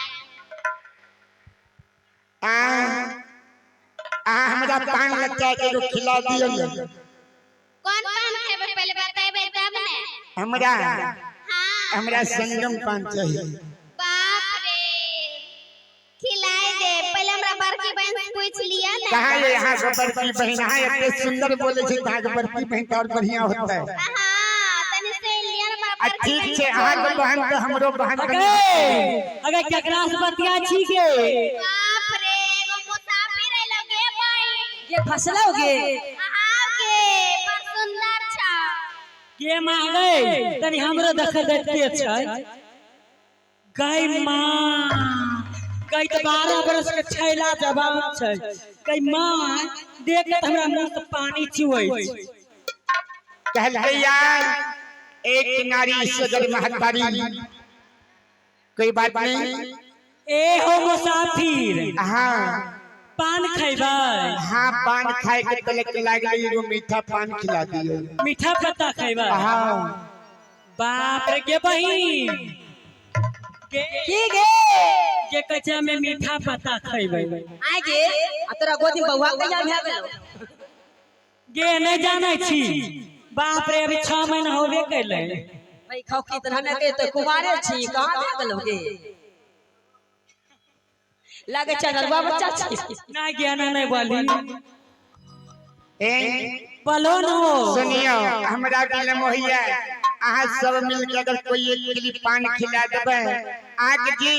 हमरा पान लटा के खिला दियो। कौन पान खेबै पहले बताइबे तब ने। हमरा हां हमरा संगम पान चाहिए। बाप रे, खिलाए दे। पहले हमरा बड़की बहन से पूछ लिया ना। कहाँ ये यहाँ के बड़की बहन? हाँ, इतने सुंदर बोले छे, कहाँ के बड़की बहन तो और बढ़िया होता है। हां तनी से लिया ना हमरा बड़की ठीक छे, अहाँ के बहन तो हमरो बहन के। अगर केकरा से बतिया छी के बाप रे, एगो मुसाफिर आइलो गे भाई। ये फसलोगे आगे पर सुंदर छा। के मांगे तनी हमरो देख देते छै। गई मां, गई तो 12 बरस के छैला जवान छै। गई मां देख के हमरा मुंह से पानी चुए छै। कहल है यार, एक नारी सगर महतारी, कोई बात नहीं। ए हो मुसाफिर, हाँ पान खैबै? हाँ, पान खाए के तलक लागले, एगो मीठा पान खिला दियो। मीठा पत्ता खैबै? हाँ बाप रे के बहिन, की गे के कच्चा में मीठा पत्ता खैबै? आइ गे, आ तोरा गोदी में बौआ कहिया भए गेलो? गे नहीं जाने छी। बाप रे, अभी 6 महीना होबे कैले। भाई खौकी त हमे के तो कुमारे छी, कहां भए गेलो गे? लागे छै नरवा बच्चा छी। ना ज्ञान नहीं बोली, ए बोलो न। सुनियो, हमरा दिल मोहिया, अहाँ सब मिल के अगर कोई एक किली पान खिला देबे, आग जी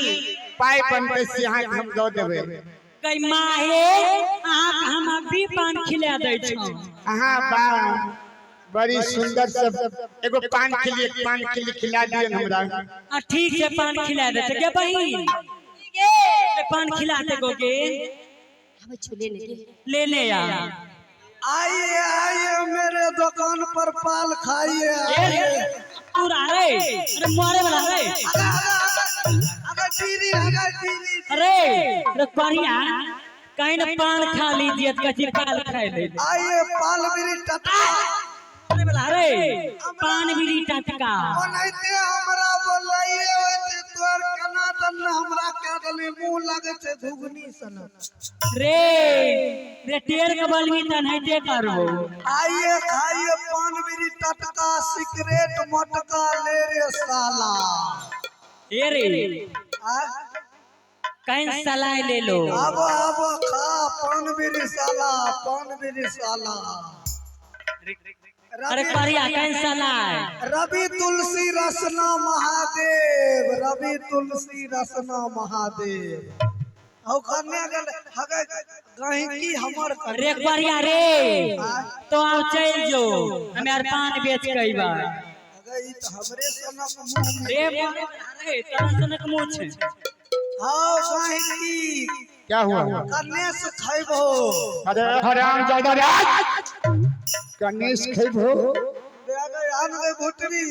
पाई बनते से अहाँ हम दो देबे। कई माहे आप हम अभी पान खिला दे छो। हाँ बा, बड़ी सुंदर सब। एगो पान खिली खिला दियो हमरा। ठीक से पान खिला दे के बहिन। गे पान खिला दे गो गे, हमें छुले नहीं ले ले आ। आइए आइए मेरे दुकान पर पाल खाइए। पूरा रे, अरे मारे वाला रे, अगर दीदी अरे बढ़िया कहीं ना पान खा लीजिए, कच्ची पाल खाए ले। आइए पाल मेरी टटा। अरे वाला रे, पान बीड़ी टटका। ओनैते हमरा बोलाइए, ओते तोर केना दन हमरा के दने मुंह लागे छै घुगनी सन। रे टेर के बलवी त नहीं करबो। आइए खाइए पान बीड़ी टटका, सिगरेट मोटका ले रे साला। ए रे आ कहीं सलाह ले लो। अब खा पान बीड़ी साला, पान बीड़ी साला। अरे करिया कहीं सलाह। रवि तुलसी रसना महादेव, रवि तुलसी रसना महादेव। औ करने गल हगे कहीं की हमर कर रे करिया रे, तो आप चल जो, हमें यार पान बेच के बा। हगे ई त हमरे सनक मुंह रे अरे तोरा सनक मुंह छे। हां कहीं की क्या हुआ? करने से खइबो। अरे हराम जादा रे, गणेश खइबो, बेगे आन गए भुटरी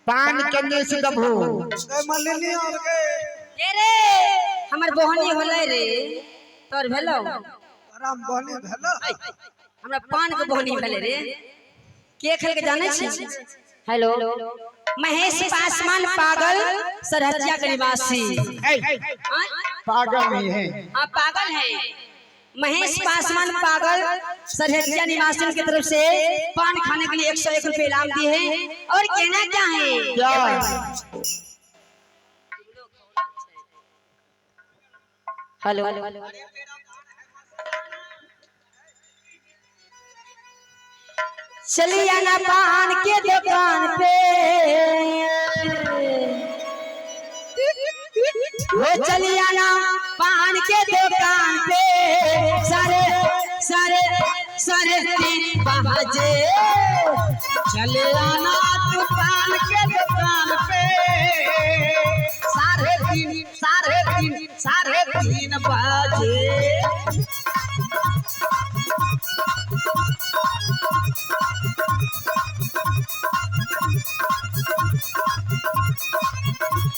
पान गणेश दबो। गए मलिनी और गए ए रे हमर बहनी होले रे, तोर भेलो? आराम बने भेलो। हमरा पान के बहनी भेले रे। के खेल के जाने छी? हेलो, महेश पासवान पागल सरहजिया के निवासी। पागल नहीं है, आप पागल हैं? महेश पासवान पागल सरहजिया निवासियों की तरफ से पान खाने के लिए 101 रुपए इनाम दिए हैं। और कहना क्या है? क्या? हेलो, चली आना पान के दुकान पे, वो चली आना पान के दुकान पे, सारे सारे सारे 3 बजे चले आना तू पान के दुकान पे, साढ़े तीन बजे।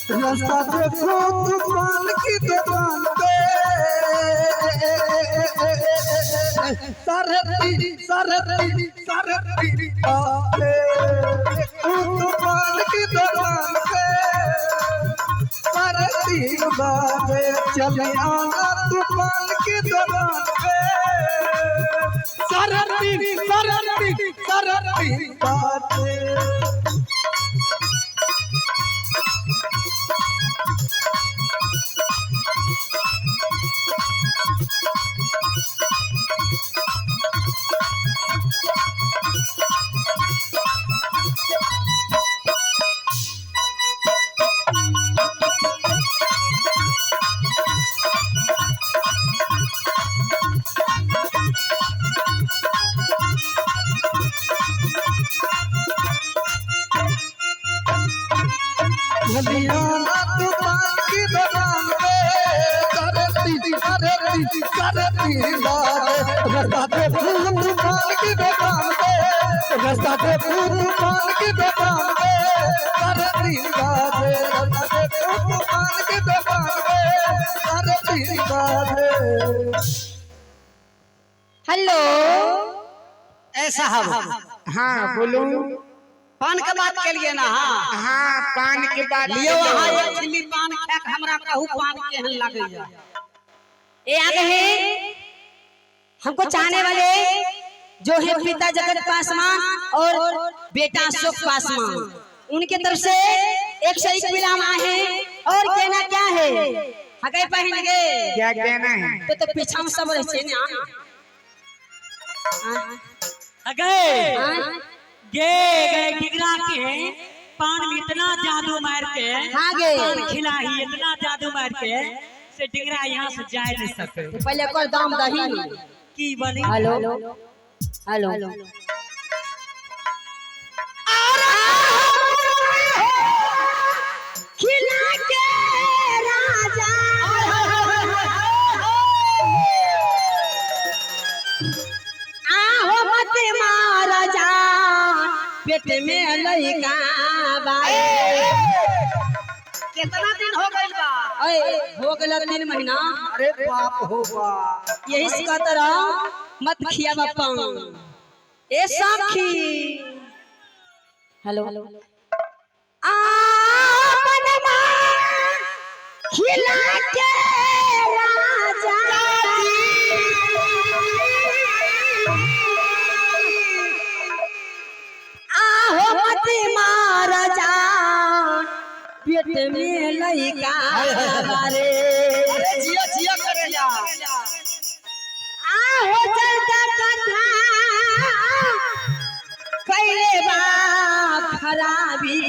रास्ता देखो दुकान की दुकान पे, साढ़े तीन बजे दुकान की दुकान पे, साढ़े 3 बजे चले आना दुकान की दुकान पे, साढ़े तीन बजे। हरियाणा दुकान की दुकान पे, साढ़े तीन बजे रास्ता पे फूल दुकान की दुकान पे, रास्ता पे फूल दुकान की दुकान पे, साढ़े 3 बजे रास्ता पे फूल दुकान की दुकान पे, साढ़े 3 बजे। हेलो ऐसा हम हाँ बोलो। पान के बात के लिए ना। हाँ हाँ पान के बाद लियो वहाँ एक छिल्ली पान खा के हमरा कहू पान केहन लगैया। ये आगे है हमको चाहने वाले जो है पिता जगत पासवान और बेटा अशोक पासवान, उनके तरफ से एक से एक विराम आए हैं। और कहना क्या है, हगे पहनेंगे क्या कहना है? तो पीछा में सब रहते ना अगे गे डिगरा के पान में इतना जादू मार के, हाँ गे पान खिलाई इतना जादू मार के से डिगरा यहाँ से जा नहीं सके। तो पहले कर दाम दही की बनी। हेलो हेलो खिला के राजा आहो मत मारा जा पेट में लइका बाए। कितना दिन हो गइल बा? हो गया 3 महीना। अरे बाप हो बाप। यही सिखा तरह मत खिया बापा। ए साखी हेलो आपनमा खिला के राजा आहो मत मार जा पेट में लइका बारे। अरे जिया जिया करेला। आहो चलता कथा कैले बा खराबी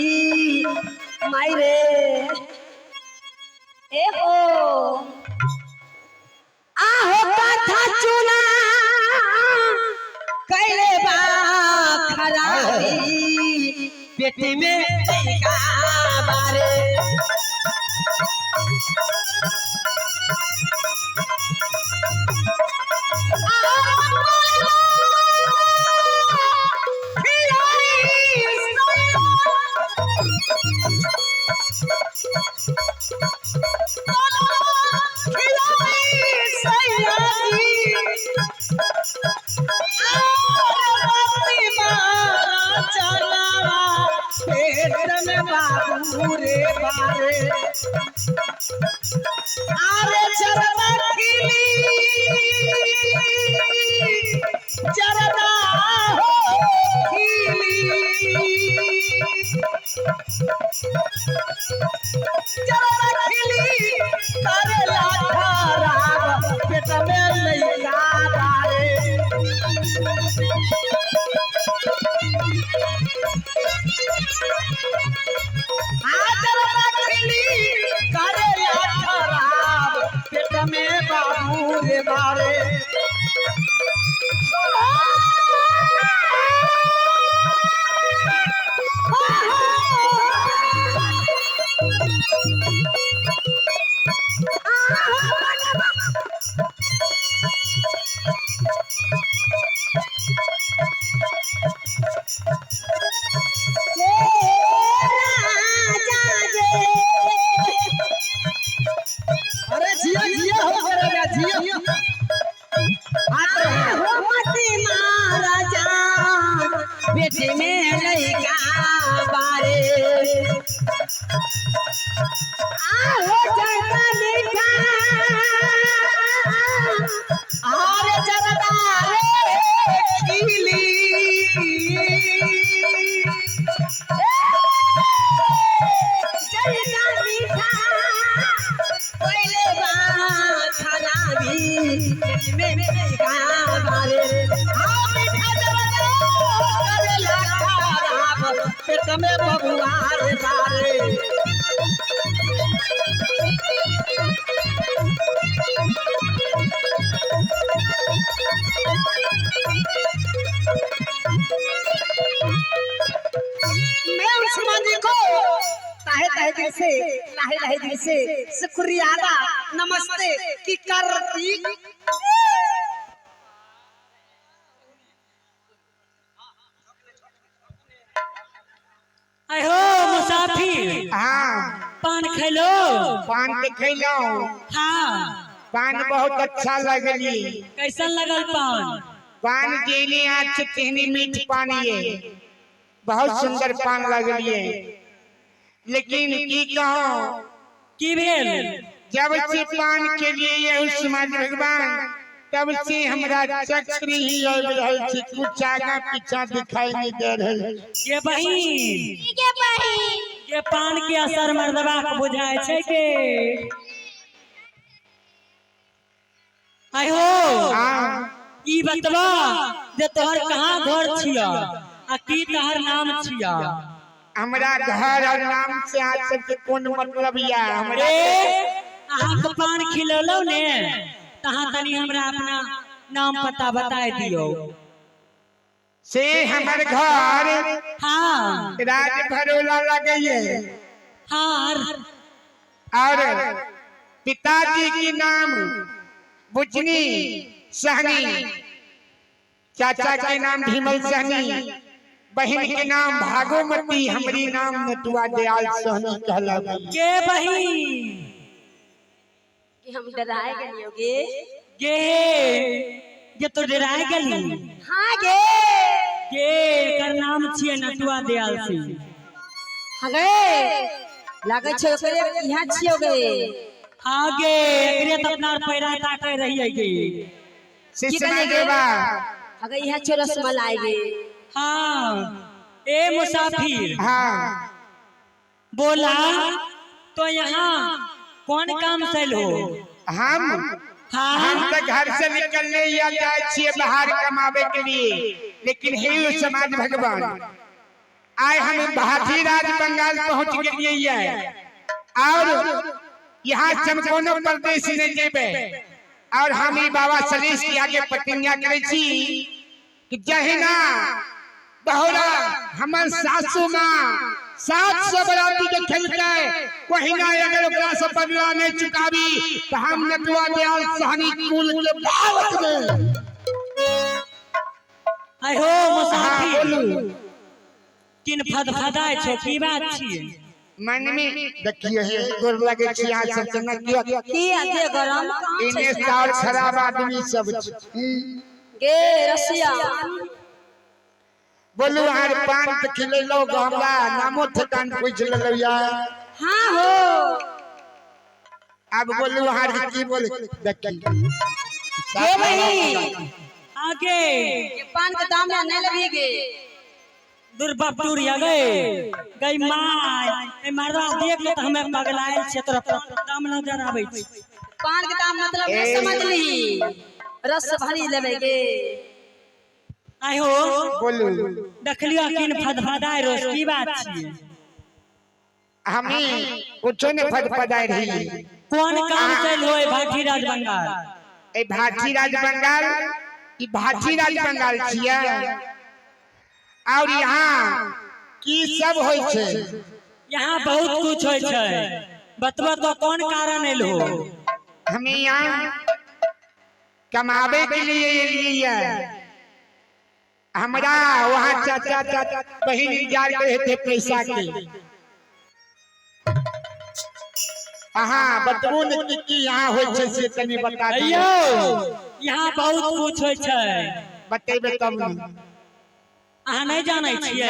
मायरे ए हो आहो कथा चुना कैले बा खराबी पेट में लइका बारे। अरे चरदा खिली चरदा हो खिली चरदा खिली करे लाखा पेट में लइका बारे। अरे जिया जिया हो करेगा जिया बेटे में लइका बारे आहो जगा देखा आरे जगदा रे खिली जगा मीठा कोइले बा खाना भी पेट में लइका बारे आ मीठा जगदा करेला खराब पेट में बबुआ रे बारे मैं उस मंदी को ताहे दिल से लाहे दिल से शुक्रिया अदा नमस्ते की करती आय हो मुसाफिर हाँ पान खैलो पान के खैलो हाँ पान बहुत अच्छा लगली कैसन लगल पान पान देने आज तेहनी मीठ पान ये बहुत सुंदर पान लगलिए लेकिन की कहो की भेल जब से पान के लिए ये समाज भगवान तब से हमरा चक्र ही अब रहल छी कुछ आगा पीछा दिखाई नहीं दे रहल ये बहिन के बहिन ये पान के असर मर्दबा के बुझाय छै के आय हो हाँ ई बतवा जे तोहर कहाँ घर छिया आ की तोहर नाम छिया हमरा घर और नाम से आज सबके कौन मतलब या हमरा ए अहाँ को पान खिलौलो ने तहाँ तनी हमरा अपना नाम पता बताए दियो से हमर घर हाँ राज भरोला लगइए हाँ और पिताजी की नाम बुचनी सहनी चाचा के नाम भीमल सहनी बहन के नाम भागोमती हमरी नाम नटुआ दयाल सहनी कहलावी के बहिन कि हम डराए गलियोगे गे ये तो डराए गली हाँ गे गे एकर नाम छिए नटुआ दयाल सिंह हाँ गे लागे छै ओकरे यहाँ छियोगे हाँ गे एकरे त अपना पैरा ताके रहिए गे सिसना देवा अगर यहाँ छो रसमलाई गे हाँ ए मुसाफिर हाँ बोला तो यहाँ कौन काम से लो हम हाँ तो घर से निकलने या जाए छिए बाहर कमावे के लिए लेकिन हे समाज भगवान आए हम भारतीय राज बंगाल पहुंच गए और यहाँ से हम कोनो परदेश नहीं जेबे और हम ही बाबा सलेश के आगे प्रतिज्ञा करे छी कि जहिना बहुरा हमर सासू माँ 700 बराती के खेलके वहीना अगर ओकरा से बदला नहीं चुकावी तो हम नटुआ दयाल सहनी कुल के बावत में आय हो मुसाफिर बोलू किन फदफदाय छो की बात छिए मन में देखिए हे गोर लगे छी आज सब जना किया की आजे गरम इने सार खराब आदमी सब गे रसिया बोलू हर पान पे खिले लोग हमरा नामो ठिकान पूछ लेलो या हाँ हो अब बोलू हर की बोले देखी गे बहिन आगे ये पान के दाम ना नहीं लगेगे दुर्बटूर या गई माय ए मरवा देख ले त हमें पगलाए छे तोरा दाम नजर आबै छै पान के दाम मतलब नहीं समझ ली रस भरी लेवे गे आय हो बोलू देखलियो किन फदफदाय रोस की बात छिए हमी कुछो ने फदफदाई रही कौन काम चल होय भाटी राज बंगाल ए भाटी राज बंगाल ई भाटी राज बंगाल छिया और यहाँ की सब होय छे? यहाँ बहुत कुछ होय छै। बतबा तो कौन कारण एलो? हमें यहाँ कमावे के लिए एलिए। हमरा वहाँ चाचा चाचा बहन इंतजार करे थे पैसा के। हाँ बतबू न की यहाँ होय छे से तनी बता दियो। यहाँ बहुत कुछ होय छै। बतेबे तब न। अहाँ नहीं जाने छियै?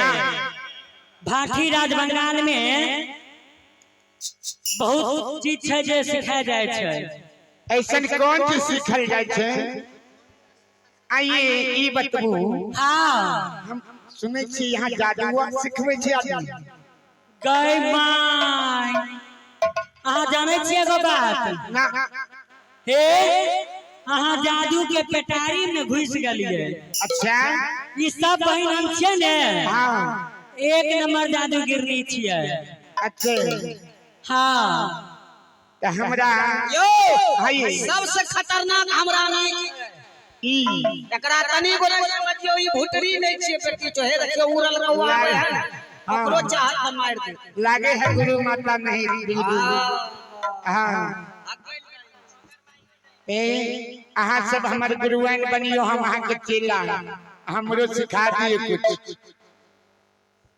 भाटी राज बंगाल में बहुत चीज छै जे सिखाया जाय छै। ऐसन कौन चीज सीखल जाय छे? आइए ई बतबू। हाँ हम सुने छी यहाँ जादुआ सिखबे छे आदमी। गई माय अहाँ जाने छियै एगो बात? ना हे अहाँ जादू के पेटारी में घुस गेलिए। अच्छा ई सब बहिन हम छियै ने। हाँ एक नंबर जादू गिरनी छियै। अच्छे हाँ तो हमरा यो हाय सबसे खतरनाक हमरा नहीं ई एकरा तनी बोले बच्चियो ई भुटरी नहीं छिए बेटी तो हे देखियो उड़ल कौआ है ओकरो चाहत मार दे लागे है गुरु माता नहीं बिल्कुल। हाँ ए अहाँ सब हमारे गुरुआइन बनियो हम अहाँ के चेला हमरो सिखा दिए कुछ।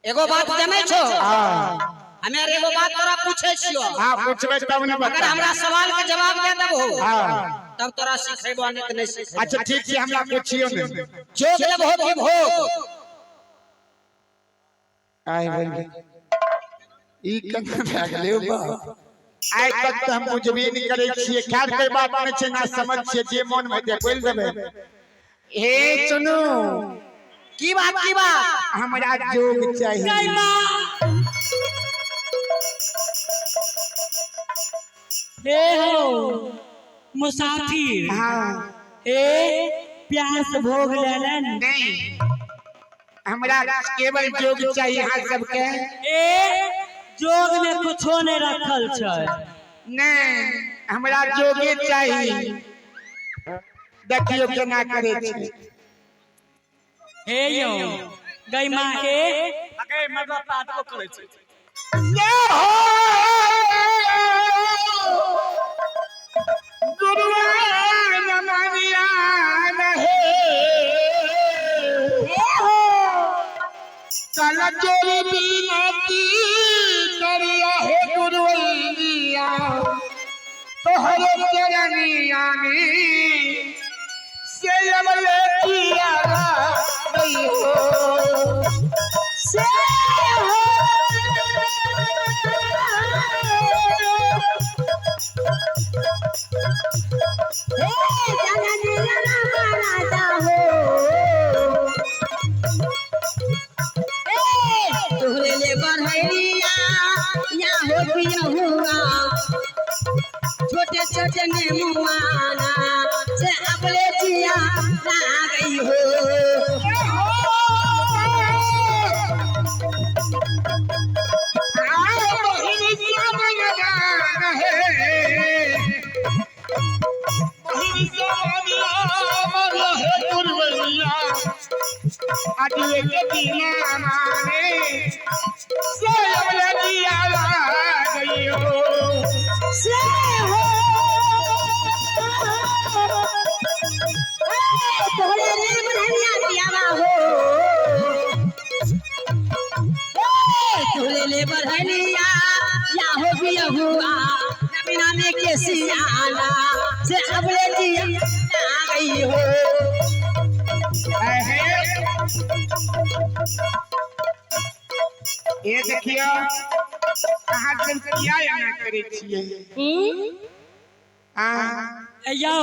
एगो बात जानै छो? हाँ हमे एगो बात तोरा पूछे छियो। हाँ पूछबे तब न अगर बता। हमरा सवाल के जवाब दे देबो हाँ तब तोरा सिखेबो नहीं त नहीं सिखेबो। अच्छा ठीक है हमरा पूछियो ने। जोग लेबो कि भोग? आइ बोल ई कन्ना भाग ले बा। आइ तक तो हम बुझबे नहीं करे छिए। ख्याल के बात में छे ना समझ छे जे मन में दे बोल देबे। हे सुनो की बात हमरा जोग चाहिए। हे हो मुसाफिर। हाँ हे प्यार से भोग लेलन। नहीं हमरा केवल जोग चाहिए यहाँ सबके। ए जोग में कुछो नहीं रखल छै। नहीं हमरा जोगे चाहिए। देखियो केना करे छे। हे यो गई माँ के अगे मतलब पाटो करे छै। ये हो गुरुआइन मानिया रहे। चल चोरी बिनती करिया हे गुरुइया तोहरे चरनिया में से अमले किया गई हो से हो। तोहरे ले बढ़ैया या हो पिया हुआ छोटे छोटे नेमुआना से अपने जिया आ गई हो। आदिए के दीना माने से अमले दिया गई हो से हो। तोहरे ले बढ़ैया पियावा हो तोहरे ले बढ़ैया या हो पिया हुआ बिना में के सियाना से अपने जिया आ गई हो। ये देखियो कहाँ से किया या ना करे छिए। हाँ यो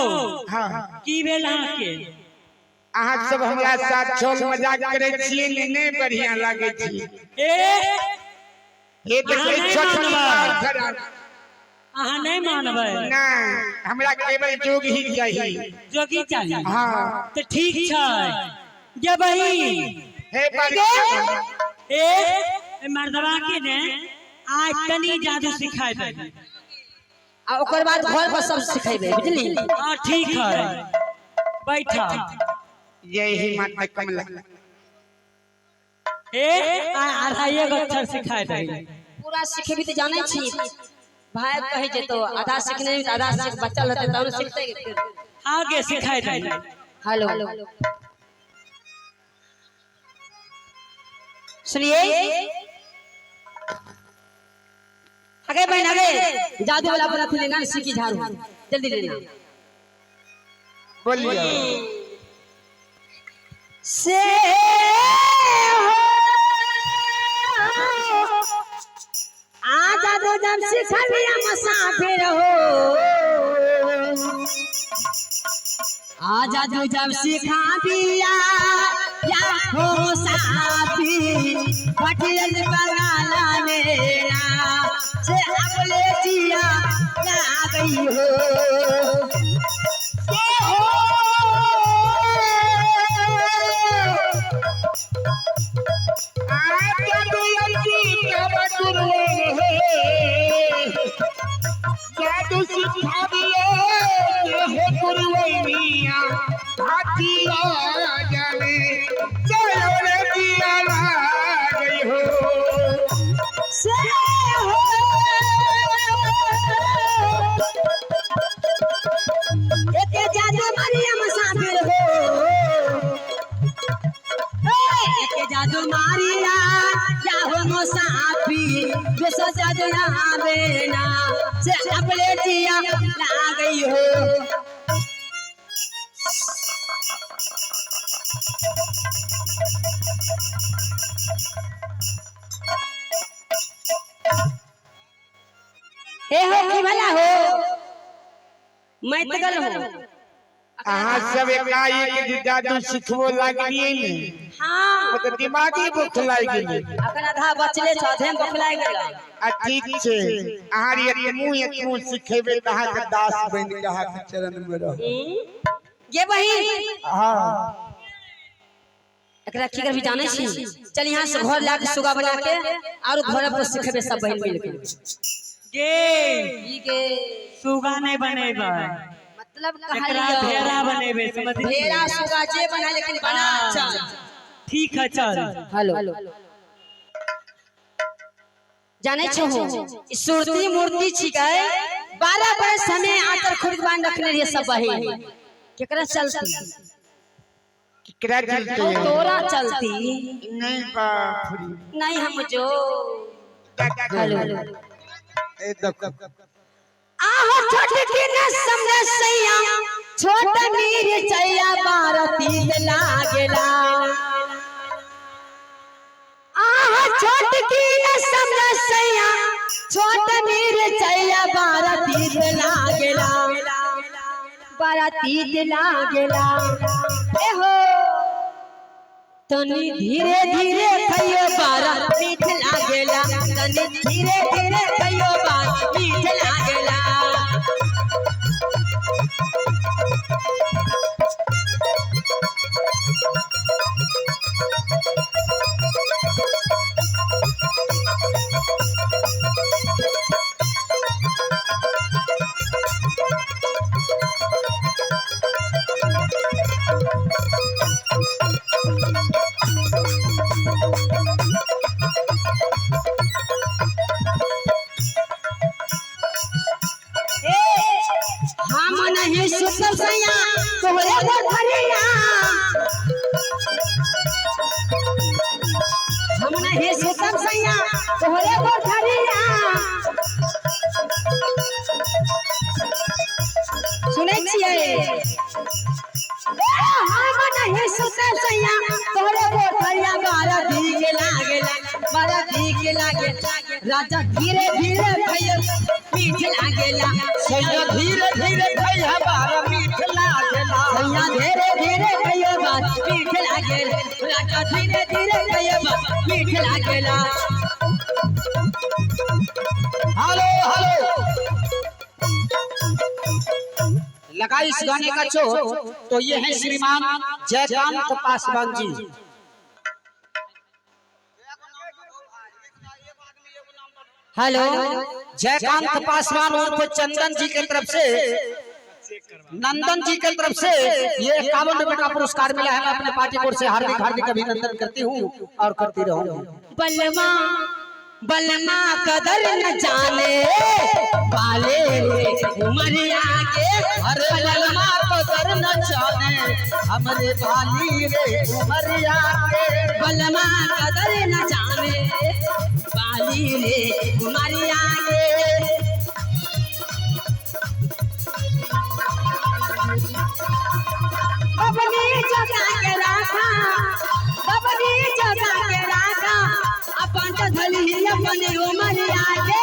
हाँ की भेल अहाँ के? अहाँ सब हमरा साथ छोल मजाक करे छिए ने बढ़िया लागे छी। ये देखिए छोट छोट बात खड़ा। अहाँ नहीं मानबै? ना हमरा केवल जोग ही चाहिए। जोगी चाहिए? हाँ तो ठीक छै ये बहिन। हे पर ए मर्दवा के ने आज तनी जादू सिखाए दे आ ओकर बाद घर पर सब सिखेबे बुझली। हां ठीक है बैठा। जय ही माता कमला। आधा एक अक्षर सिखाए दे पूरा सीखे भी तो जाने छी भाई कहे जे तो आधा सीखने आधा सीख बच्चा रहते तब सीखते आगे सिखाए दे हेलो सुनिए आगे बहन आगे जादू वाला अपना फिर लेना सीखी झाड़ू जल्दी लेना बोलिए से आजा दो जब सिखलिया मुसाफिर हो आजा दो जब सिखा दिया या हो मुसाफिर पटियल बंगाला मेरा से अगले जिया ना गई हो जादू सिखा दिए गुरुवैया भातिया जाने चलो रे पिया गई हो से हो एक जादू मारिया मुसाफिर हो एक जादू मारिया या हो मुसाफिर जो जादू आवे ना से अपने जिया ला गई हो हे हो की भला हो मैं तगल हूँ अहाँ सब एकाएक जादू सिखबो लागलिए ने हाँ मतलब दिमागी भूख लाग गेलै अखन आधा बचले छ अधेन बखलाइ गेल आ ठीक छै अहाँ एक मुंह सिखेबे त अहाँ के दास बन के अहाँ के चरण में रह ये बहिन हां एकरा की करबी जाने छी चल यहां से घर ला के सुगा बना के और घर पर सिखेबे सब बहिन मिल के गे ई के सुगा नहीं बनेबे मतलब एकरा भेड़ा बनेबे समझली भेड़ा सुगा जे बना लेकिन बना अच्छा ठीक है चल हेलो जाने छो ई सुरती मूर्ति छिकै 12 बरस हमें आकर खुद बांध रखने रे सब बहिन केकरा चलती केकरा चलते तोरा चलती नहीं बाप नहीं हम जो हेलो ए देखो आहो छोटकी न समझ सैया छोट नीर चैया बारती लागेला आहो छोटकी न समझ सैया छोट नीर चैया बारती लागेला बारती लागेला ए हो तनी धीरे धीरे खइयो बारा मीठ लागेला तनी धीरे धीरे खइयो बारा मीठ लागेला हम नहीं सुतल सैया तोहरे घरिया हम नहीं सुतल सैया तोहरे घरिया सुनै छियै हम नहीं सुतल सैया तोहरे घरिया बारा भीग लागेला बारा भीग लागे राजा धीरे धीरे खइयो मीठ लागेला सैया धीरे धीरे खइया बारा मीठ लागेला सैया धीरे धीरे खइयो बारा मीठ लागेला राजा धीरे धीरे खइयो बारा मीठ लागेला हेलो हेलो लगा इस गाने का चोट तो ये है श्रीमान जयकांत पासवान जी हेलो जयकांत पासवान उर्फ चंदन जी की तरफ से नंदन जी की तरफ से ये 51 रुपए का पुरस्कार मिला है। मैं अपने पार्टी बोर्ड से हार्दिक हार्दिक अभिनंदन करती हूँ और करती रहूंगी। बलमा बलमा कदर न जाने वाले रे उमरिया के, अरे बलमा कदर न जाने हमरे बाली रे उमरिया के। बलमा कदर न जाने वाली रे उमरिया के। बबनी जगा के राखा, बबनी जगा के राखा, अपन तो धली अपने उमरिया के।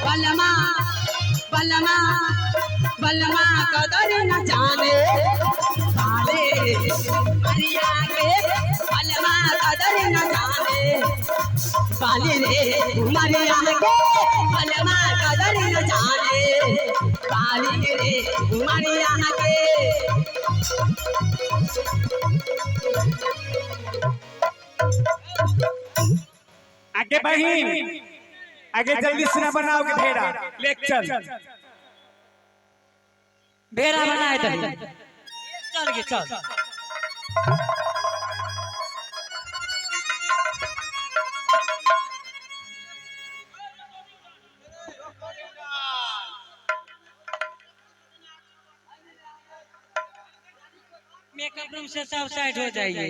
बलमा बलमा बलमा कदर न जाने वाले उमरिया के। बलमा कदर न जाने वाले रे उमरिया के। बलमा कदर न जाने वाले रे उमरिया के। आगे बहन, आगे जल्दी से बनाओगे भेड़ा। लेक्चर भेड़ा बनाए दे, चल गे चल। मेकअप रूम से सब साइड हो जाइए।